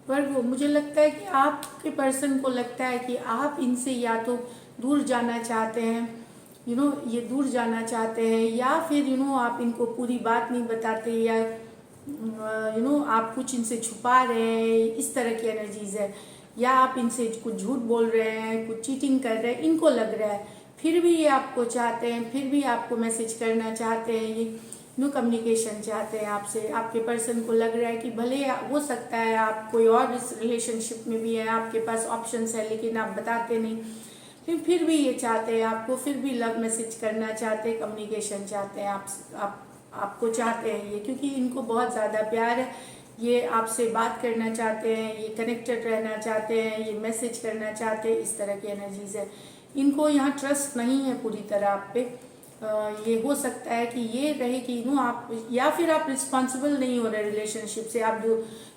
Virgo, मुझे लगता है कि आपके पर्सन को लगता है कि आप इनसे या तो दूर जाना चाहते हैं, ये दूर जाना चाहते हैं, या फिर आप इनको पूरी बात नहीं बताते, या आप कुछ इनसे छुपा रहे हैं, इस तरह की एनर्जीज है। या आप इनसे कुछ झूठ बोल रहे हैं, कुछ चीटिंग कर रहे हैं, इनको लग रहा है। फिर भी ये आपको चाहते हैं, फिर भी आपको मैसेज करना चाहते हैं, ये कम्युनिकेशन चाहते हैं आपसे। आपके पर्सन को लग रहा है कि भले हो सकता है आप कोई और इस रिलेशनशिप में भी है, आपके पास ऑप्शंस है, लेकिन आप बताते नहीं, लेकिन फिर भी ये चाहते हैं आपको, फिर भी लव मैसेज करना चाहते हैं, कम्युनिकेशन चाहते हैं आपको चाहते हैं ये, क्योंकि इनको बहुत ज़्यादा प्यार है। ये आपसे बात करना चाहते हैं, ये कनेक्टेड रहना चाहते हैं, ये मैसेज करना चाहते हैं, इस तरह की एनर्जीज है। इनको यहाँ ट्रस्ट नहीं है पूरी तरह आप पे। ये हो सकता है कि ये रहे कि आप, या फिर आप रिस्पॉन्सिबल नहीं हो रहे रिलेशनशिप से, आप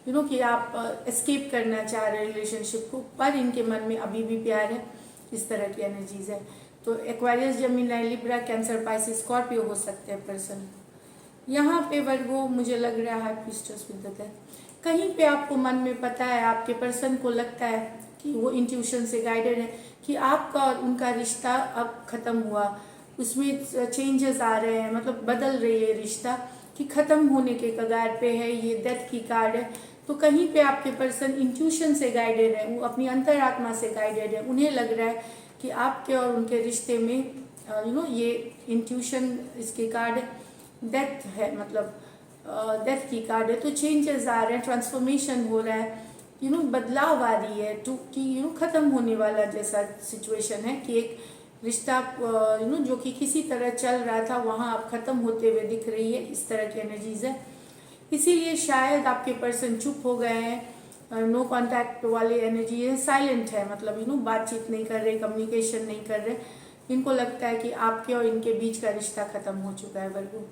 जो कि आप एस्केप करना चाह रहे रिलेशनशिप को, पर इनके मन में अभी भी प्यार है, इस तरह की एनर्जीज है। तो Aquarius, Gemini, Libra, cancer, Pisces, Scorpio हो सकते हैं पर्सन। यहाँ पे वर्गो मुझे लग रहा है प्रीस्टेस विद द डेथ। कहीं पे आपको मन में पता है, आपके पर्सन को लगता है कि वो इंट्यूशन से गाइडेड है कि आपका और उनका रिश्ता अब खत्म हुआ, उसमें चेंजेस आ रहे हैं, मतलब बदल रही है रिश्ता, कि ख़त्म होने के कगार पे है। ये डेथ की कार्ड है। तो कहीं पे आपके पर्सन इंट्यूशन से गाइडेड है, वो अपनी अंतरात्मा से गाइडेड है। उन्हें लग रहा है कि आपके और उनके रिश्ते में ये इंट्यूशन, इसकी कार्ड डेथ है, मतलब डेथ की कार्ड है। तो चेंजेस आ रहे हैं, ट्रांसफॉर्मेशन हो रहा है, बदलाव आ रही है, कि ख़त्म होने वाला जैसा सिचुएशन है, कि एक रिश्ता जो कि किसी तरह चल रहा था, वहाँ अब ख़त्म होते हुए दिख रही है, इस तरह की एनर्जीज है। इसीलिए शायद आपके पर्सन चुप हो गए हैं, नो कांटेक्ट वाले एनर्जी है, साइलेंट है, मतलब बातचीत नहीं कर रहे, कम्युनिकेशन नहीं कर रहे। इनको लगता है कि आपके और इनके बीच का रिश्ता ख़त्म हो चुका है। वर्गो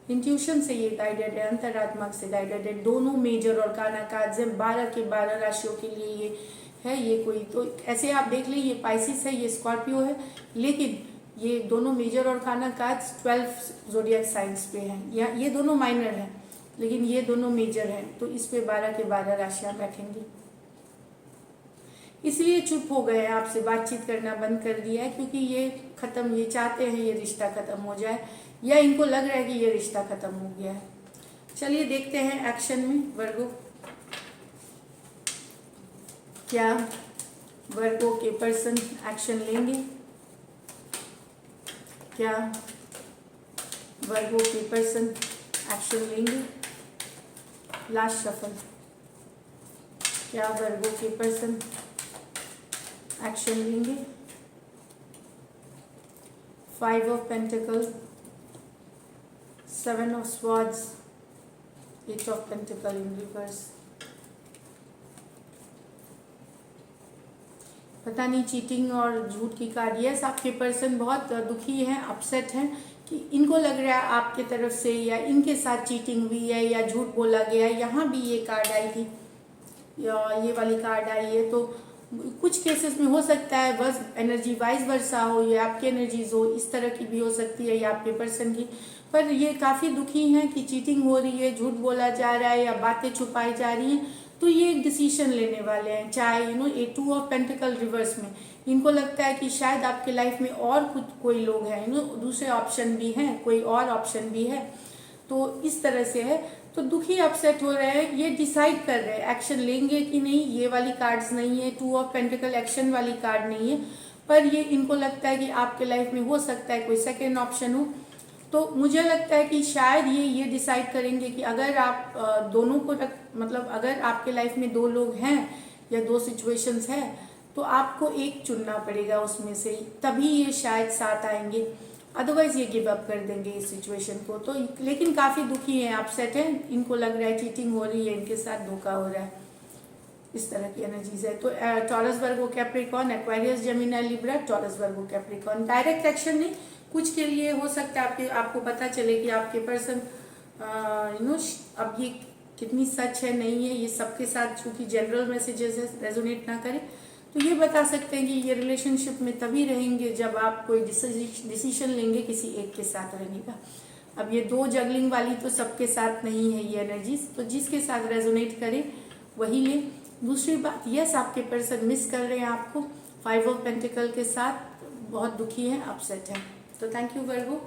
इंट्यूशन से ये गाइडेड है, अंतरात्मा से गाइडेड है। दोनों मेजर और काना कार्ड्स हैं, 12 के 12 राशियों के लिए ये है। ये कोई तो ऐसे आप देख लें, ये पाइसिस है, ये स्कॉर्पियो है, लेकिन ये दोनों मेजर और काना कार्ड्स 12 जोडियक साइंस पे हैं। या ये दोनों माइनर हैं, लेकिन ये दोनों मेजर हैं, तो इस पे 12 के 12 राशियाँ बैठेंगी। इसलिए चुप हो गए, आपसे बातचीत करना बंद कर दिया है, क्योंकि ये ख़त्म, ये चाहते हैं ये रिश्ता ख़त्म हो जाए, या इनको लग रहा है कि ये रिश्ता ख़त्म हो गया है। चलिए देखते हैं एक्शन में वर्गो। क्या वर्गो के पर्सन एक्शन लेंगे? क्या वर्गो के पर्सन एक्शन लेंगे? Last shuffle. क्या वर्गो के पर्सन एक्शन लेंगे? 5 of pentacle, 7 of swords, 8 of pentacle in reverse. पता नहीं चीटिंग और झूठ की कार्ड। यस, आपके पर्सन बहुत दुखी हैं, अपसेट हैं कि इनको लग रहा है आपके तरफ से या इनके साथ चीटिंग हुई है या झूठ बोला गया है। यहाँ भी ये कार्ड आई थी या ये वाली कार्ड आई है, तो कुछ केसेस में हो सकता है बस एनर्जी वाइज वर्सा हो या आपकी एनर्जीज हो, इस तरह की भी हो सकती है या आपके पर्सन की। पर ये काफ़ी दुखी हैं कि चीटिंग हो रही है, झूठ बोला जा रहा है या बातें छुपाई जा रही हैं। तो ये एक डिसीजन लेने वाले हैं, चाहे ये 2 ऑफ पेंटिकल रिवर्स में इनको लगता है कि शायद आपके लाइफ में और कुछ कोई लोग हैं, दूसरे ऑप्शन भी हैं, कोई और ऑप्शन भी है, तो इस तरह से है। तो दुखी अपसेट हो रहे हैं, ये डिसाइड कर रहे हैं एक्शन लेंगे कि नहीं। ये वाली कार्ड्स नहीं है, 2 ऑफ पेंटिकल एक्शन वाली कार्ड नहीं है, पर ये इनको लगता है कि आपके लाइफ में हो सकता है कोई सेकेंड ऑप्शन हो। तो मुझे लगता है कि शायद ये डिसाइड करेंगे कि अगर आप दोनों को मतलब अगर आपके लाइफ में 2 लोग हैं या 2 सिचुएशंस हैं तो आपको एक चुनना पड़ेगा उसमें से, तभी ये शायद साथ आएंगे, अदरवाइज ये गिव अप कर देंगे इस सिचुएशन को। तो लेकिन काफ़ी दुखी हैं, अपसेट हैं, इनको लग रहा है चीटिंग हो रही है, इनके साथ धोखा हो रहा है, इस तरह की एनर्जीज है। तो taurus Virgo Capricorn, Aquarius, Gemini, Libra, taurus Virgo Capricorn. Direct action नहीं, कुछ के लिए हो सकता है आपको पता चले कि आपके पर्सन अब ये कितनी सच है नहीं है, ये सबके साथ चूंकि जनरल मैसेजेस रेजोनेट ना करे, तो ये बता सकते हैं कि ये रिलेशनशिप में तभी रहेंगे जब आप कोई डिसीजन लेंगे किसी एक के साथ रहने का। अब ये 2 जगलिंग वाली तो सबके साथ नहीं है ये एनर्जीज, तो जिसके साथ रेजोनेट करे वही ले। दूसरी बात, यस आपके पर्सन मिस कर रहे हैं आपको, 5 ऑफ पेंटिकल के साथ बहुत दुखी हैं, अपसेट हैं। तो थैंक यू वर्गो।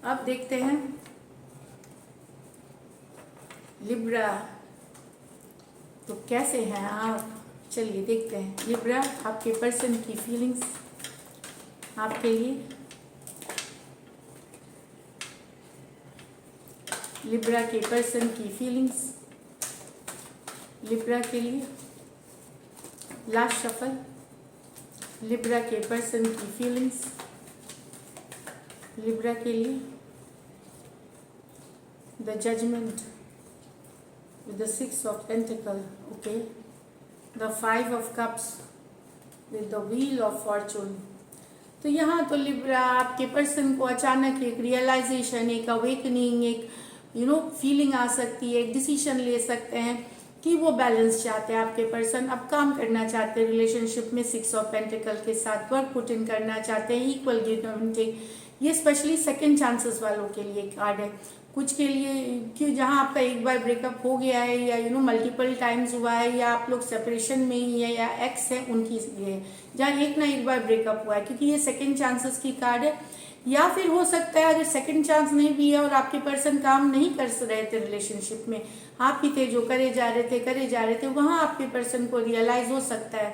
अब देखते हैं लिब्रा, तो कैसे हैं आप? चलिए देखते हैं लिब्रा, आपके पर्सन की फीलिंग्स आपके लिए। लिब्रा के पर्सन की फीलिंग्स लिब्रा के लिए। लास्ट शफल, लिब्रा के पर्सन की फीलिंग्स लिब्रा के लिए। The judgement with the 6 of Pentacle, okay, the 5 of Cups with the Wheel of Fortune। तो यहाँ तो लिब्रा आपके पर्सन को अचानक एक रियलाइजेशन, एक अवेकनिंग, एक फीलिंग आ सकती है, एक डिसीजन ले सकते हैं कि वो बैलेंस चाहते हैं आपके पर्सन, अब काम करना चाहते हैं रिलेशनशिप में 6 ऑफ पेंटिकल के साथ, वर्क पुट इन करना चाहते हैं, इक्वल गिव एंड टेक। ये स्पेशली सेकंड चांसेस वालों के लिए कार्ड है। कुछ के लिए कि जहाँ आपका एक बार ब्रेकअप हो गया है या मल्टीपल टाइम्स हुआ है या आप लोग सेपरेशन में ही है या एक्स है, उनकी लिए है जहाँ एक ना एक बार ब्रेकअप हुआ है, क्योंकि ये सेकंड चांसेस की कार्ड है। या फिर हो सकता है अगर सेकंड चांस नहीं भी है और आपके पर्सन काम नहीं कर रहे थे रिलेशनशिप में, आप ही थे जो करे जा रहे थे, वहाँ आपके पर्सन को रियलाइज हो सकता है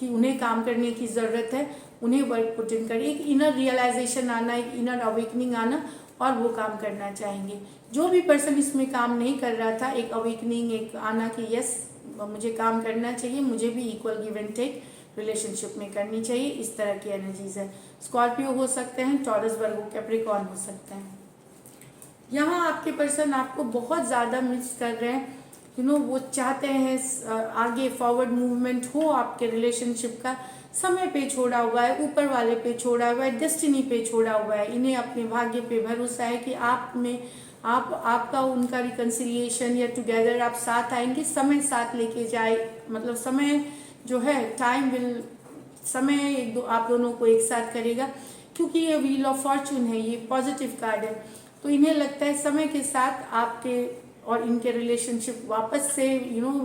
कि उन्हें काम करने की ज़रूरत है, उन्हें वर्क पुट इन कर, एक इनर रियलाइजेशन आना, एक इनर अवेकनिंग आना, और वो काम करना चाहेंगे। जो भी पर्सन इसमें काम नहीं कर रहा था, एक अवेकनिंग, एक आना कि यस मुझे काम करना चाहिए, मुझे भी equal give and take relationship में करनी चाहिए, इस तरह की एनर्जीज है। स्कॉर्पियो हो सकते हैं, टॉरस, वर्गो, कैप्रिकॉर्न हो सकते हैं। यहाँ आपके पर्सन आपको बहुत ज़्यादा मिस कर रहे हैं, वो चाहते हैं आगे फॉरवर्ड मूवमेंट हो आपके रिलेशनशिप का, समय पे छोड़ा हुआ है, ऊपर वाले पे छोड़ा हुआ है, डेस्टिनी पे छोड़ा हुआ है, इन्हें अपने भाग्य पे भरोसा है कि आपका उनका रिकन्सिलिएशन या टुगेदर आप साथ आएंगे, समय साथ लेके जाए, मतलब समय जो है समय आप दोनों को एक साथ करेगा, क्योंकि ये व्हील ऑफ फॉर्चून है, ये पॉजिटिव कार्ड है। तो इन्हें लगता है समय के साथ आपके और इनके रिलेशनशिप वापस से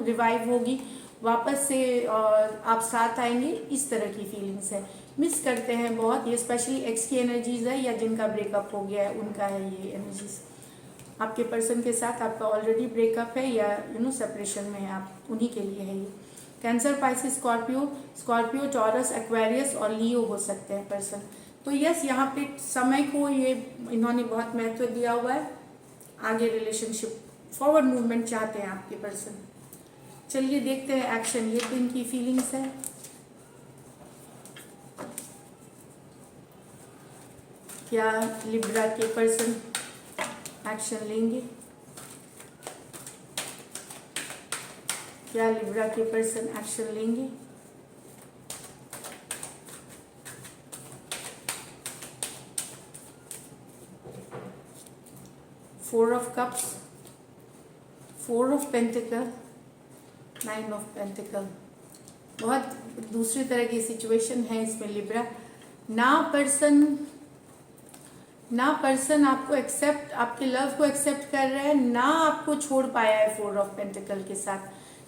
रिवाइव होगी, वापस से आप साथ आएंगे, इस तरह की फीलिंग्स है। मिस करते हैं बहुत, ये स्पेशली एक्स की एनर्जीज है या जिनका ब्रेकअप हो गया है उनका है ये एनर्जीज। आपके पर्सन के साथ आपका ऑलरेडी ब्रेकअप है या सेपरेशन में है, आप उन्हीं के लिए है ये। Cancer, Pisces, Scorpio, taurus, Aquarius और लियो हो सकते हैं पर्सन। तो यस, यहाँ पे समय को ये इन्होंने बहुत महत्व दिया हुआ है। आगे रिलेशनशिप फॉरवर्ड मूवमेंट चाहते हैं आपके पर्सन। चलिए देखते हैं एक्शन। ये तो इनकी फीलिंग्स है। क्या लिब्रा के पर्सन एक्शन लेंगे? क्या लिब्रा के पर्सन एक्शन लेंगे? Four of cups, four of pentacle, nine of pentacle. बहुत दूसरी तरह की सिचुएशन है इसमें लिब्रा। ना पर्सन आपको एक्सेप्ट, आपके लव को एक्सेप्ट कर रहा है, ना आपको छोड़ पाया है फोर ऑफ पेंटिकल के साथ,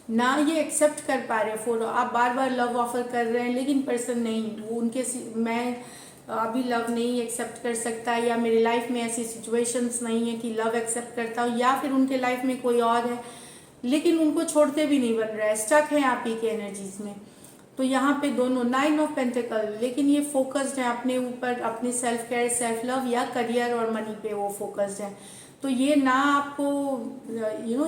ना ये एक्सेप्ट कर पा रहे फोर। आप बार बार लव ऑफर कर रहे हैं लेकिन पर्सन नहीं, वो उनके मैं अभी लव नहीं एक्सेप्ट कर सकता, या मेरी लाइफ में ऐसी सिचुएशंस नहीं है कि लव एक्सेप्ट करता हूँ, या फिर उनके लाइफ में कोई और है लेकिन उनको छोड़ते भी नहीं बन रहा है, स्टक है आप ही के एनर्जीज में। तो यहाँ पे दोनों नाइन ऑफ पेंटिकल, लेकिन ये फोकस्ड है अपने ऊपर, अपने सेल्फ केयर, सेल्फ लव या करियर और मनी पे वो फोकस्ड है। तो ये ना आपको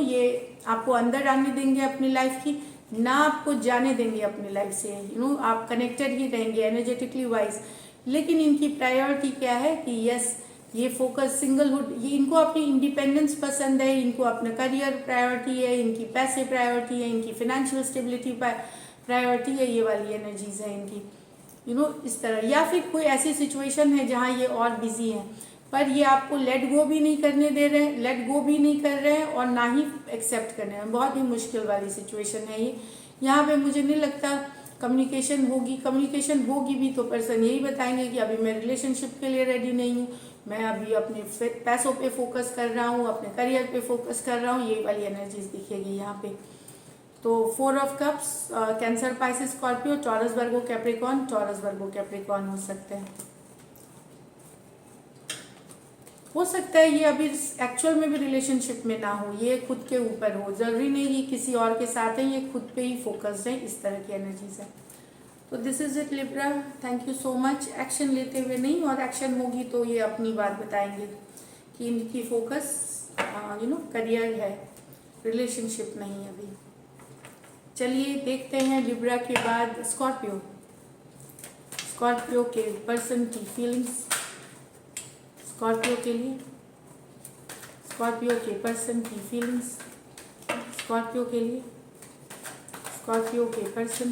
ये आपको अंदर आने देंगे अपनी लाइफ की, ना आपको जाने देंगे अपनी लाइफ से। आप कनेक्टेड ही रहेंगे एनर्जेटिकली वाइज। लेकिन इनकी प्रायोरिटी क्या है कि यस, ये फोकस सिंगलहुड, ये इनको अपनी इंडिपेंडेंस पसंद है, इनको अपना करियर प्रायोरिटी है, इनकी पैसे प्रायोरिटी है, इनकी फाइनेंशियल स्टेबिलिटी प्रायोरिटी है, ये वाली एनर्जीज है इनकी। इस तरह। या फिर कोई ऐसी सिचुएशन है जहाँ ये और बिजी हैं पर ये आपको लेट गो भी नहीं करने दे रहे हैं, लेट गो भी नहीं कर रहे हैं और ना ही एक्सेप्ट कर रहे हैं। बहुत ही मुश्किल वाली सिचुएशन है ये। यहाँ पे मुझे नहीं लगता कम्युनिकेशन होगी भी तो पर्सन यही बताएंगे कि अभी मैं रिलेशनशिप के लिए रेडी नहीं हूँ, मैं अभी अपने पैसों पे फोकस कर रहा हूँ, अपने करियर पे फोकस कर रहा हूँ, ये वाली एनर्जीज दिखेगी यहाँ पे। तो four of cups, cancer, Pisces, Scorpio, taurus, Virgo, Capricorn, taurus, Virgo, Capricorn हो सकते हैं। हो सकता है ये अभी एक्चुअल में भी रिलेशनशिप में ना हो, ये खुद के ऊपर हो, जरूरी नहीं कि किसी और के साथ है, ये खुद पे ही फोकस्ड है, इस तरह की एनर्जीज है। तो this is it Libra, thank you so much. Action लेते हुए नहीं, और एक्शन होगी तो ये अपनी बात बताएंगे कि इनकी फोकस करियर है, रिलेशनशिप नहीं अभी। चलिए देखते हैं लिब्रा के बाद स्कॉर्पियो। स्कॉर्पियो के पर्सन की फीलिंग्स, स्कॉर्पियो के लिए, स्कॉर्पियो के पर्सन की फीलिंग्स, स्कॉर्पियो के लिए, स्कॉर्पियो के पर्सन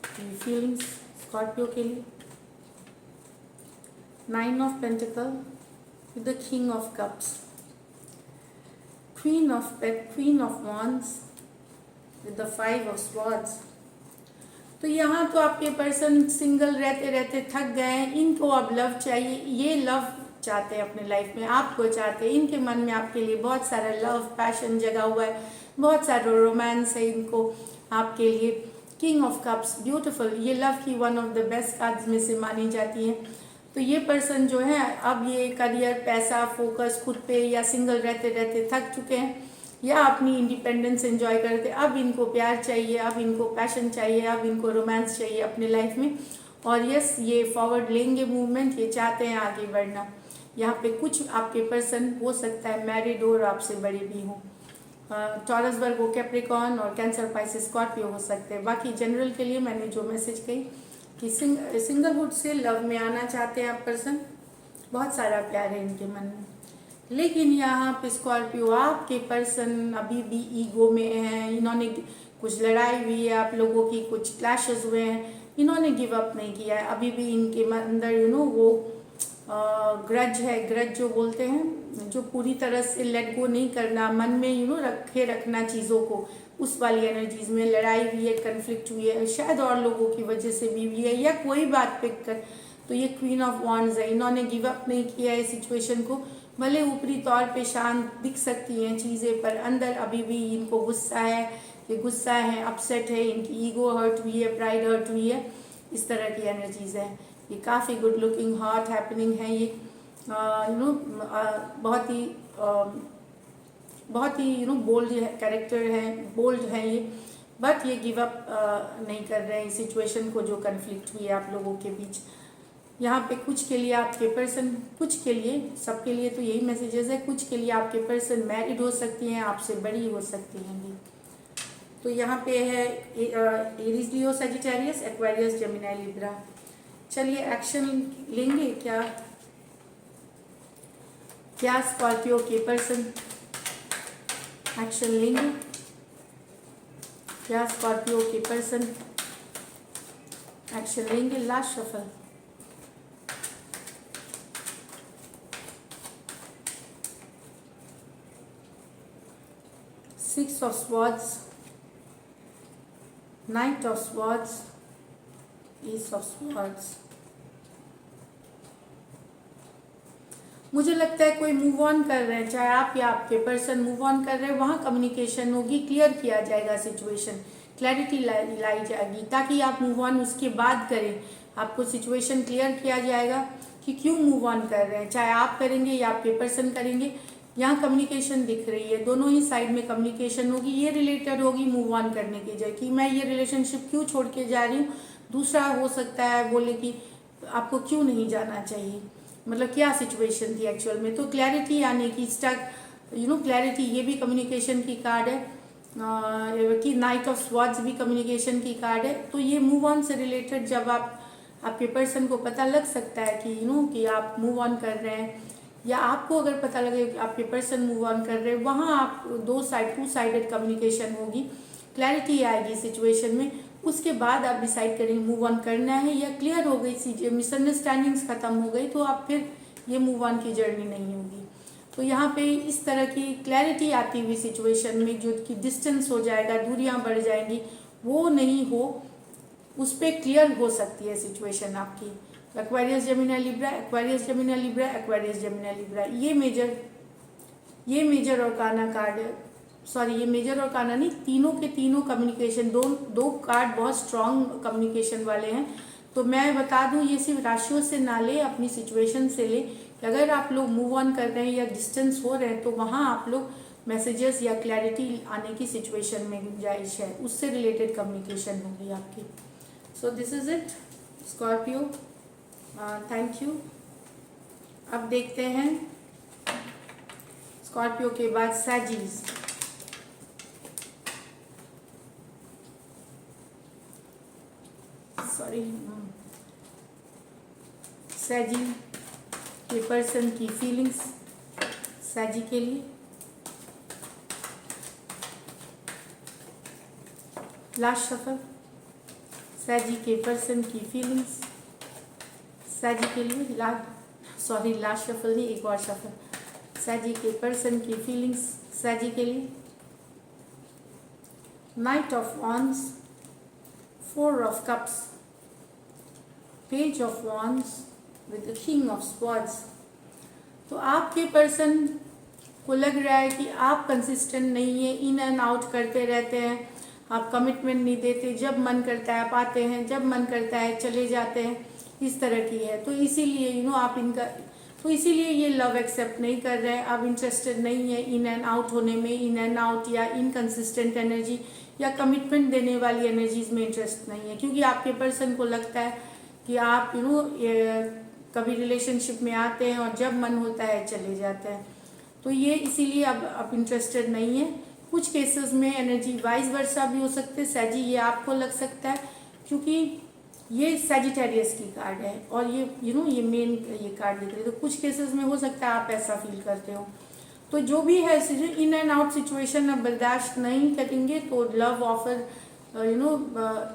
की फीलिंग्स, स्कॉर्पियो के लिए। Nine of pentacle with the king of cups, queen of wands with the five of swords. तो यहाँ तो आपके पर्सन सिंगल रहते रहते थक गए हैं, इनको अब लव चाहिए, ये लव चाहते हैं अपने लाइफ में, आपको चाहते हैं, इनके मन में आपके लिए बहुत सारा लव पैशन जगा हुआ है, बहुत सारा रोमांस है इनको आपके लिए। किंग ऑफ कप्स ब्यूटीफुल, ये लव की one of the best cards में से मानी जाती है। तो ये पर्सन जो है अब ये करियर, पैसा, फोकस खुद पे, या सिंगल रहते रहते थक चुके हैं, या अपनी इंडिपेंडेंस एंजॉय करते, अब इनको प्यार चाहिए, अब इनको पैशन चाहिए, अब इनको रोमांस चाहिए अपने लाइफ में। और यस, ये फॉरवर्ड लेंगे मूवमेंट, ये चाहते हैं आगे बढ़ना। यहाँ पे कुछ आपके पर्सन हो सकता है मैरिड और आपसे बड़े भी हों। टॉरस, वर्गो, कैप्रिकॉर्न और कैंसर, पाइसिस, स्कॉर्पियो हो सकते हैं। बाकी जनरल के लिए मैंने जो मैसेज कही कि सिंगलहुड से लव में आना चाहते हैं आप पर्सन, बहुत सारा प्यार है इनके मन में। लेकिन यहाँ पे स्कॉर्पियो, आपके पर्सन अभी भी ईगो में हैं, इन्होंने कुछ लड़ाई हुई है आप लोगों की, कुछ क्लैशेस हुए हैं, इन्होंने गिव अप नहीं किया है, अभी भी इनके अंदर वो ग्रज है, ग्रज जो बोलते हैं, जो पूरी तरह से लेट गो नहीं करना, मन में रखे रखना चीज़ों को, उस वाली एनर्जीज में लड़ाई हुई है, कन्फ्लिक्ट हुई है, शायद और लोगों की वजह से भी हुई है, या कोई बात पिक कर। तो ये क्वीन ऑफ वॉन्ड्स है, इन्होंने गिव अप नहीं किया है सिचुएशन को, भले ऊपरी तौर पे शांत दिख सकती हैं चीज़ें, पर अंदर अभी भी इनको गुस्सा है, ये गुस्सा है, अपसेट है, इनकी ईगो हर्ट हुई है, प्राइड हर्ट हुई है, इस तरह की एनर्जीज है। ये काफ़ी गुड लुकिंग, हॉट हैपनिंग है ये, बहुत ही बहुत ही बोल्ड कैरेक्टर है, बोल्ड है ये, बट ये गिव अप नहीं कर रहे हैं सिचुएशन को जो कन्फ्लिक्ट हुई है आप लोगों के बीच। यहाँ पे कुछ के लिए आपके पर्सन, कुछ के लिए, सबके लिए तो यही मैसेजेस है, कुछ के लिए आपके पर्सन मैरिड हो सकती हैं, आपसे बड़ी हो सकती हैं भी। तो यहाँ पे है Aries, Leo, Sagittarius, Aquarius, Gemini, Libra. चलिए एक्शन लेंगे क्या स्कॉर्पियो के पर्सन एक्शन लेंगे क्या? स्कॉर्पियो के पर्सन एक्शन लेंगे। Last shuffle, six of swords, knight of swords, S of swords. मुझे लगता है कोई मूव ऑन कर रहे हैं, चाहे आप या आपके पर्सन मूव ऑन कर रहे हैं, वहाँ कम्युनिकेशन होगी, क्लियर किया जाएगा सिचुएशन, क्लैरिटी लाई जाएगी, ताकि आप मूव ऑन उसके बाद करें। आपको सिचुएशन क्लियर किया जाएगा कि क्यों मूव ऑन कर रहे हैं, चाहे आप करेंगे या आपके पर्सन करेंगे। यहाँ कम्युनिकेशन दिख रही है, दोनों ही साइड में कम्युनिकेशन होगी, ये रिलेटेड होगी मूव ऑन करने की जगह कि मैं ये रिलेशनशिप क्यों छोड़ के जा रही हूँ। दूसरा हो सकता है बोले कि आपको क्यों नहीं जाना चाहिए, मतलब क्या सिचुएशन थी एक्चुअल में। तो क्लैरिटी आने की, स्टक क्लैरिटी, ये भी कम्युनिकेशन की कार्ड है कि नाइट ऑफ स्वॉर्ड्स भी कम्युनिकेशन की कार्ड है। तो ये मूव ऑन से रिलेटेड जब आपके पर्सन को पता लग सकता है कि कि आप मूव ऑन कर रहे हैं, या आपको अगर पता लगे कि आपके पर्सन मूव ऑन कर रहे हैं, वहाँ आप टू साइडेड कम्युनिकेशन होगी, क्लैरिटी आएगी सिचुएशन में। उसके बाद आप डिसाइड करेंगे मूव ऑन करना है या क्लियर हो गई, मिसअंडरस्टैंडिंग्स खत्म हो गई, तो आप फिर ये मूव ऑन की जर्नी नहीं होगी। तो यहाँ पे इस तरह की क्लैरिटी आती हुई सिचुएशन में, जो कि डिस्टेंस हो जाएगा, दूरियां बढ़ जाएंगी, वो नहीं हो, उस पर क्लियर हो सकती है सिचुएशन आपकी। Aquarius, Gemini, Libra, Aquarius, Gemini, Libra, Aquarius, Gemini, Libra, ये मेजर और काना कार्ड है। सॉरी, ये मेजर और काना नहीं, तीनों के तीनों कम्युनिकेशन, दो कार्ड बहुत स्ट्रॉन्ग कम्युनिकेशन वाले हैं। तो मैं बता दूं, ये सिर्फ राशियों से ना ले, अपनी सिचुएशन से ले कि अगर आप लोग मूव ऑन कर रहे हैं या डिस्टेंस हो रहे हैं, तो वहाँ आप लोग मैसेजेस या क्लैरिटी आने की सिचुएशन में गुंजाइश है, उससे रिलेटेड कम्युनिकेशन होगी आपकी। सो this is it Scorpio, thank you. अब देखते हैं स्कॉर्पियो के बाद सैजिस। सॉरी, सैजी के पर्सन की फीलिंग्स, सैजी के लिए लास्ट शफल, सैजी के पर्सन की फीलिंग्स, सैजी के लिए लास्ट शफल नहीं, एक और शफल, सैजी के पर्सन की फीलिंग्स, सैजी के लिए night of wands, 4 of cups, page of wands with the king of swords. तो आपके पर्सन को लग रहा है कि आप कंसिस्टेंट नहीं है, इन एंड आउट करते रहते हैं, आप कमिटमेंट नहीं देते, जब मन करता है आप आते हैं, जब मन करता है चले जाते हैं, इस तरह की है। तो इसीलिए आप इनका, तो इसीलिए ये लव एक्सेप्ट नहीं कर रहे हैं, आप इंटरेस्टेड नहीं है इन एंड आउट होने में, इन एंड आउट या इनकंसिस्टेंट एनर्जी या कमिटमेंट देने वाली एनर्जीज में इंटरेस्ट नहीं है, क्योंकि आपके पर्सन को लगता है कि आप कभी रिलेशनशिप में आते हैं और जब मन होता है चले जाते हैं। तो ये इसीलिए अब इंटरेस्टेड नहीं है। कुछ केसेस में एनर्जी वाइस वर्सा भी हो सकते हैं, सैजी ये आपको लग सकता है, क्योंकि ये सैजिटेरियस की कार्ड है और ये ये मेन ये कार्ड दिख रही है। तो कुछ केसेस में हो सकता है आप ऐसा फील करते हो। तो जो भी है इन एंड आउट सिचुएशन अब बर्दाश्त नहीं करेंगे, तो लव ऑफर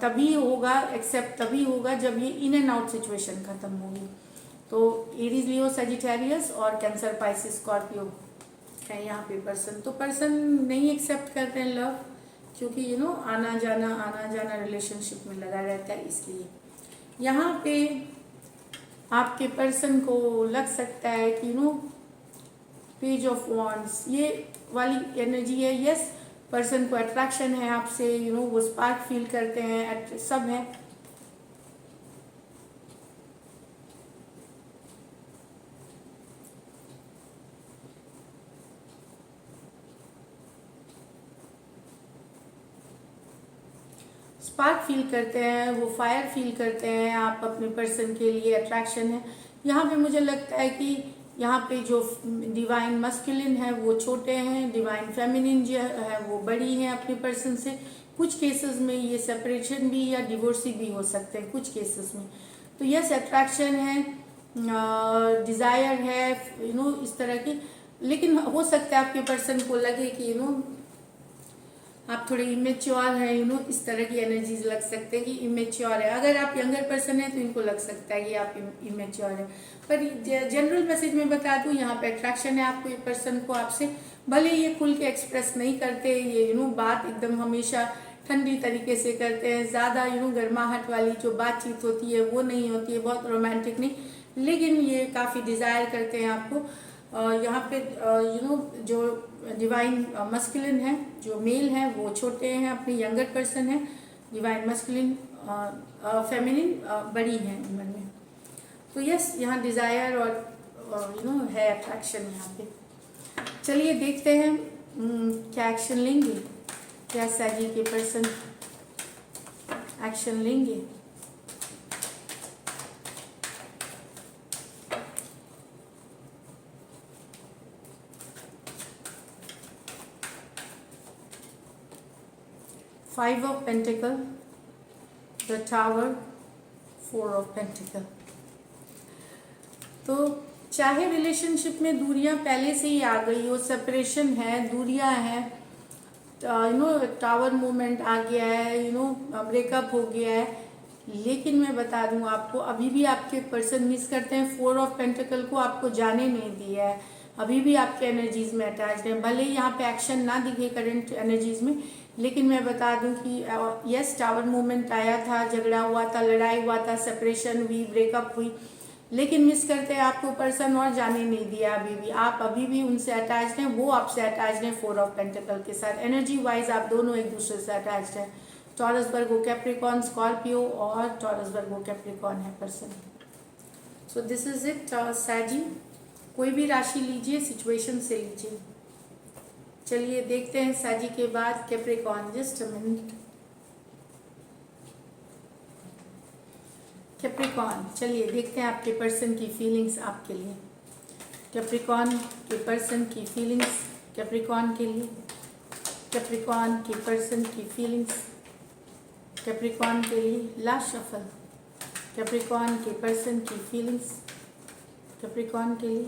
तभी होगा, एक्सेप्ट तभी होगा जब ये इन एंड आउट सिचुएशन खत्म होगी। तो एरीज, लियो, सजिटेरियस और कैंसर, पाइसिस, स्कॉर्पियो है यहाँ पे पर्सन। तो पर्सन नहीं एक्सेप्ट करते हैं लव, क्योंकि आना जाना रिलेशनशिप में लगा रहता है। इसलिए यहाँ पे आपके पर्सन को लग सकता है कि पेज ऑफ वॉन्ड्स ये वाली एनर्जी है। यस, पर्सन को अट्रैक्शन है आपसे, वो स्पार्क फील करते हैं, सब है। स्पार्क फील करते हैं, वो फायर फील करते हैं, आप अपने पर्सन के लिए अट्रैक्शन है। यहाँ पे मुझे लगता है कि यहाँ पे जो डिवाइन मस्कुलिन है वो छोटे हैं, डिवाइन फेमिनिन जो है वो बड़ी हैं अपने पर्सन से। कुछ केसेस में ये सेपरेशन भी या डिवोर्सी भी हो सकते हैं कुछ केसेस में। तो यस, अट्रैक्शन है, डिज़ायर है, इस तरह की। लेकिन हो सकता है आपके पर्सन को लगे कि आप थोड़े इमेच्योर हैं, इस तरह की एनर्जीज लग सकते हैं कि इमेच्योर है। अगर आप यंगर पर्सन है तो इनको लग सकता है कि आप इमेच्योर है। पर जनरल मैसेज में बता दूं, यहाँ पे अट्रैक्शन है आपको, ये पर्सन को आपसे। भले ये खुल के एक्सप्रेस नहीं करते, ये बात एकदम हमेशा ठंडी तरीके से करते हैं, ज़्यादा गर्माहट वाली जो बातचीत होती है वो नहीं होती है, बहुत रोमांटिक नहीं, लेकिन ये काफ़ी डिज़ायर करते हैं आपको। यहाँ पे जो डिवाइन मस्कुलिन है, जो मेल है वो छोटे हैं, अपने यंगर पर्सन है। डिवाइन मस्कुलिन फेमिनिन बड़ी हैं उम्र में। तो यस, यहाँ डिज़ायर और है अट्रैक्शन यहाँ पे। चलिए देखते हैं क्या एक्शन लेंगे, क्या सैजी के पर्सन एक्शन लेंगे। Five of pentacles, the tower, four of pentacle. तो चाहे रिलेशनशिप में दूरियां पहले से ही आ गई हो, सेपरेशन है, दूरियां हैं, टावर मूवमेंट आ गया है, ब्रेकअप हो गया है, लेकिन मैं बता दूं आपको, अभी भी आपके पर्सन मिस करते हैं। फोर ऑफ पेंटिकल को आपको जाने नहीं दिया है, अभी भी आपके एनर्जीज में अटैच है। भले ही यहाँ पे एक्शन ना दिखे करंट एनर्जीज में, लेकिन मैं बता दूं कि यस, टावर मूवमेंट आया था, झगड़ा हुआ था, लड़ाई हुआ था, सेपरेशन हुई, ब्रेकअप हुई, लेकिन मिस करते हैं आपको पर्सन और जाने नहीं दिया। अभी भी आप अभी भी उनसे अटैच्ड हैं, वो आपसे अटैच्ड हैं फोर ऑफ पेंटिकल के साथ। एनर्जी वाइज आप दोनों एक दूसरे से अटैच्ड हैं। टॉरस, वर्गो, कैप्रिकॉर्न, स्कॉर्पियो और टॉरस, वर्गो, कैप्रिकॉर्न है person. So this is it सैजी। कोई भी राशि लीजिए, सिचुएशन से लीजिए। चलिए देखते हैं सैजी के बाद Capricorn. Just a minute. Capricorn, चलिए देखते हैं आपके पर्सन की फीलिंग्स आपके लिए। कैप्रिकॉर्न के पर्सन की फीलिंग्स कैप्रिकॉर्न के लिए। कैप्रिकॉर्न के पर्सन की फीलिंग्स कैप्रिकॉर्न के लिए। Last shuffle. कैप्रिकॉर्न के पर्सन की फीलिंग्स कैप्रिकॉर्न के लिए।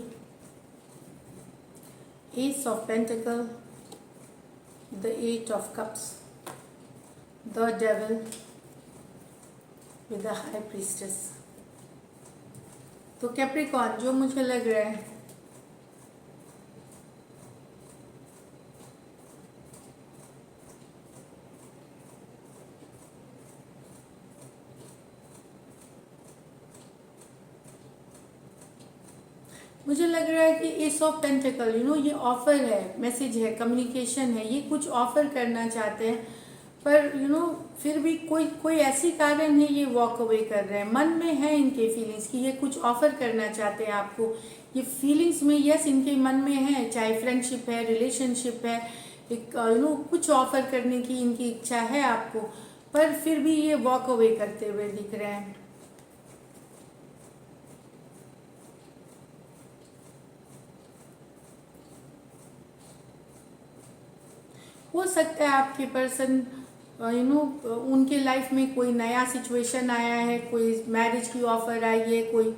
Ace of pentacles, the eight of cups, the devil with the high priestess. तो कैप्रिकॉर्न, जो मुझे लग रहा है मुझे लग रहा है कि एस ऑफ पेंटिकल ये ऑफर है, मैसेज है, कम्युनिकेशन है, ये कुछ ऑफर करना चाहते हैं, पर फिर भी कोई ऐसी कारण है ये वॉक अवे कर रहे हैं। मन में है इनके फीलिंग्स कि ये कुछ ऑफर करना चाहते हैं आपको। ये फीलिंग्स में यस इनके मन में है, चाहे फ्रेंडशिप है, रिलेशनशिप है, एक कुछ ऑफर करने की इनकी इच्छा है आपको, पर फिर भी ये वॉक अवे करते हुए दिख रहे हैं। हो सकता है आपके पर्सन उनके लाइफ में कोई नया सिचुएशन आया है, कोई मैरिज की ऑफर आई है, कोई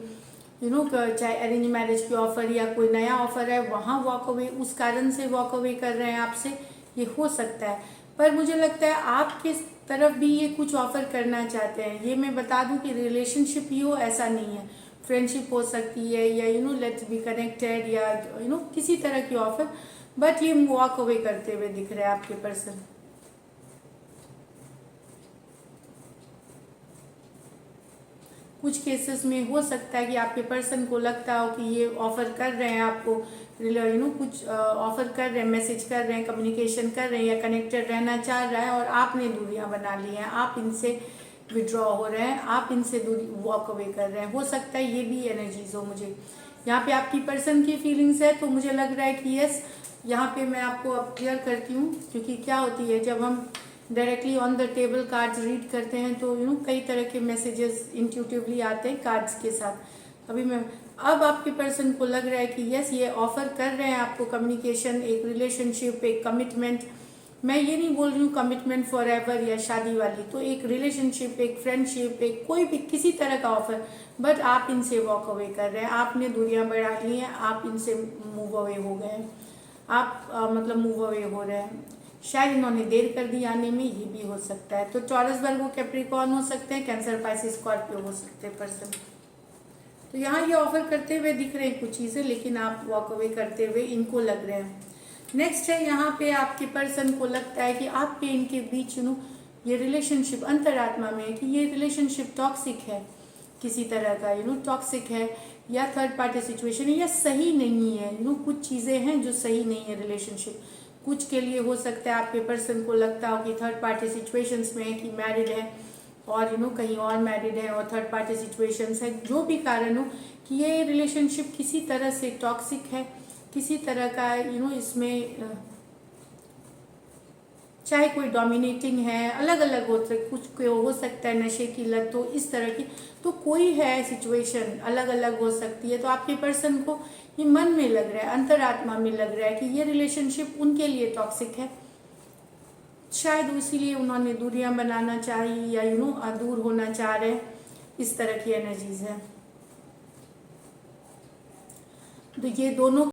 चाहे अरेंज मैरिज की ऑफर या कोई नया ऑफर है, वहाँ वॉक अवे, उस कारण से वॉक अवे कर रहे हैं आपसे, ये हो सकता है। पर मुझे लगता है आपके तरफ भी ये कुछ ऑफर करना चाहते हैं। ये मैं बता दूं कि रिलेशनशिप ही हो ऐसा नहीं है, फ्रेंडशिप हो सकती है, या लेट्स बी कनेक्टेड, या किसी तरह की ऑफर, बट ये वॉक अवे करते हुए दिख रहे हैं आपके पर्सन। कुछ केसेस में हो सकता है कि आपके पर्सन को लगता हो कि ये ऑफर कर रहे हैं आपको, कुछ ऑफर कर रहे हैं, मैसेज कर रहे हैं, कम्युनिकेशन कर रहे हैं, या कनेक्टेड रहना चाह रहा है, और आपने दूरियां बना ली हैं, आप इनसे विड्रॉ हो रहे हैं, आप इनसे दूरी वॉक अवे कर रहे हैं। हो सकता है ये भी एनर्जीज हो। मुझे यहाँ पे आपकी पर्सन की फीलिंग्स है, तो मुझे लग रहा है कि यस, यहाँ पे मैं आपको अब क्लियर करती हूँ, क्योंकि क्या होती है जब हम directly on the table cards read करते हैं तो कई तरह के मैसेजेस इंट्यूटिवली आते हैं कार्ड्स के साथ। अब आपके पर्सन को लग रहा है कि यस, ये ऑफर कर रहे हैं आपको कम्युनिकेशन, एक रिलेशनशिप, एक कमिटमेंट। मैं ये नहीं बोल रही हूँ कमिटमेंट फॉर एवर या शादी वाली, तो एक रिलेशनशिप, एक फ्रेंडशिप, एक कोई भी किसी तरह का ऑफर, बट आप इनसे वॉक अवे कर रहे हैं, आपने दूरियां बढ़ा ली हैं, आप इनसे मूव अवे हो गए हैं, आप मतलब मूव अवे हो रहे हैं। शायद इन्होंने देर कर दी आने में, ये भी हो सकता है। तो टॉरस, वर्गो, कैप्रिकॉर्न हो सकते हैं, कैंसर, पाइसिस, स्कॉर्पियो हो सकते हैं पर्सन। तो यहाँ ये ऑफर करते हुए दिख रहे हैं कुछ चीज़ें, लेकिन आप वॉक अवे करते हुए इनको लग रहे हैं। नेक्स्ट है यहाँ पे आपके पर्सन को लगता है कि आपके इनके बीच ये रिलेशनशिप अंतरात्मा में है कि ये रिलेशनशिप टॉक्सिक है, किसी तरह का टॉक्सिक है, या थर्ड पार्टी सिचुएशन है, या सही नहीं है। कुछ चीज़ें हैं जो सही नहीं है रिलेशनशिप। कुछ के लिए हो सकता है आपके पर्सन को लगता हो कि थर्ड पार्टी सिचुएशंस में है, कि मैरिड है और कहीं और मैरिड है और थर्ड पार्टी सिचुएशंस है, जो भी कारण हो कि ये रिलेशनशिप किसी तरह से टॉक्सिक है, किसी तरह का इसमें चाहे कोई डोमिनेटिंग है, अलग अलग कुछ हो सकता है, नशे की लत, तो इस तरह की, तो कोई है सिचुएशन अलग अलग हो सकती है। तो आपके पर्सन को ये मन में लग रहा है, अंतरात्मा में लग रहा है कि ये रिलेशनशिप उनके लिए टॉक्सिक है। शायद इसीलिए उन्होंने दूरियां बनाना चाहिए, या दूर होना चाह रहे हैं, इस तरह की एनर्जीज है। तो ये दोनों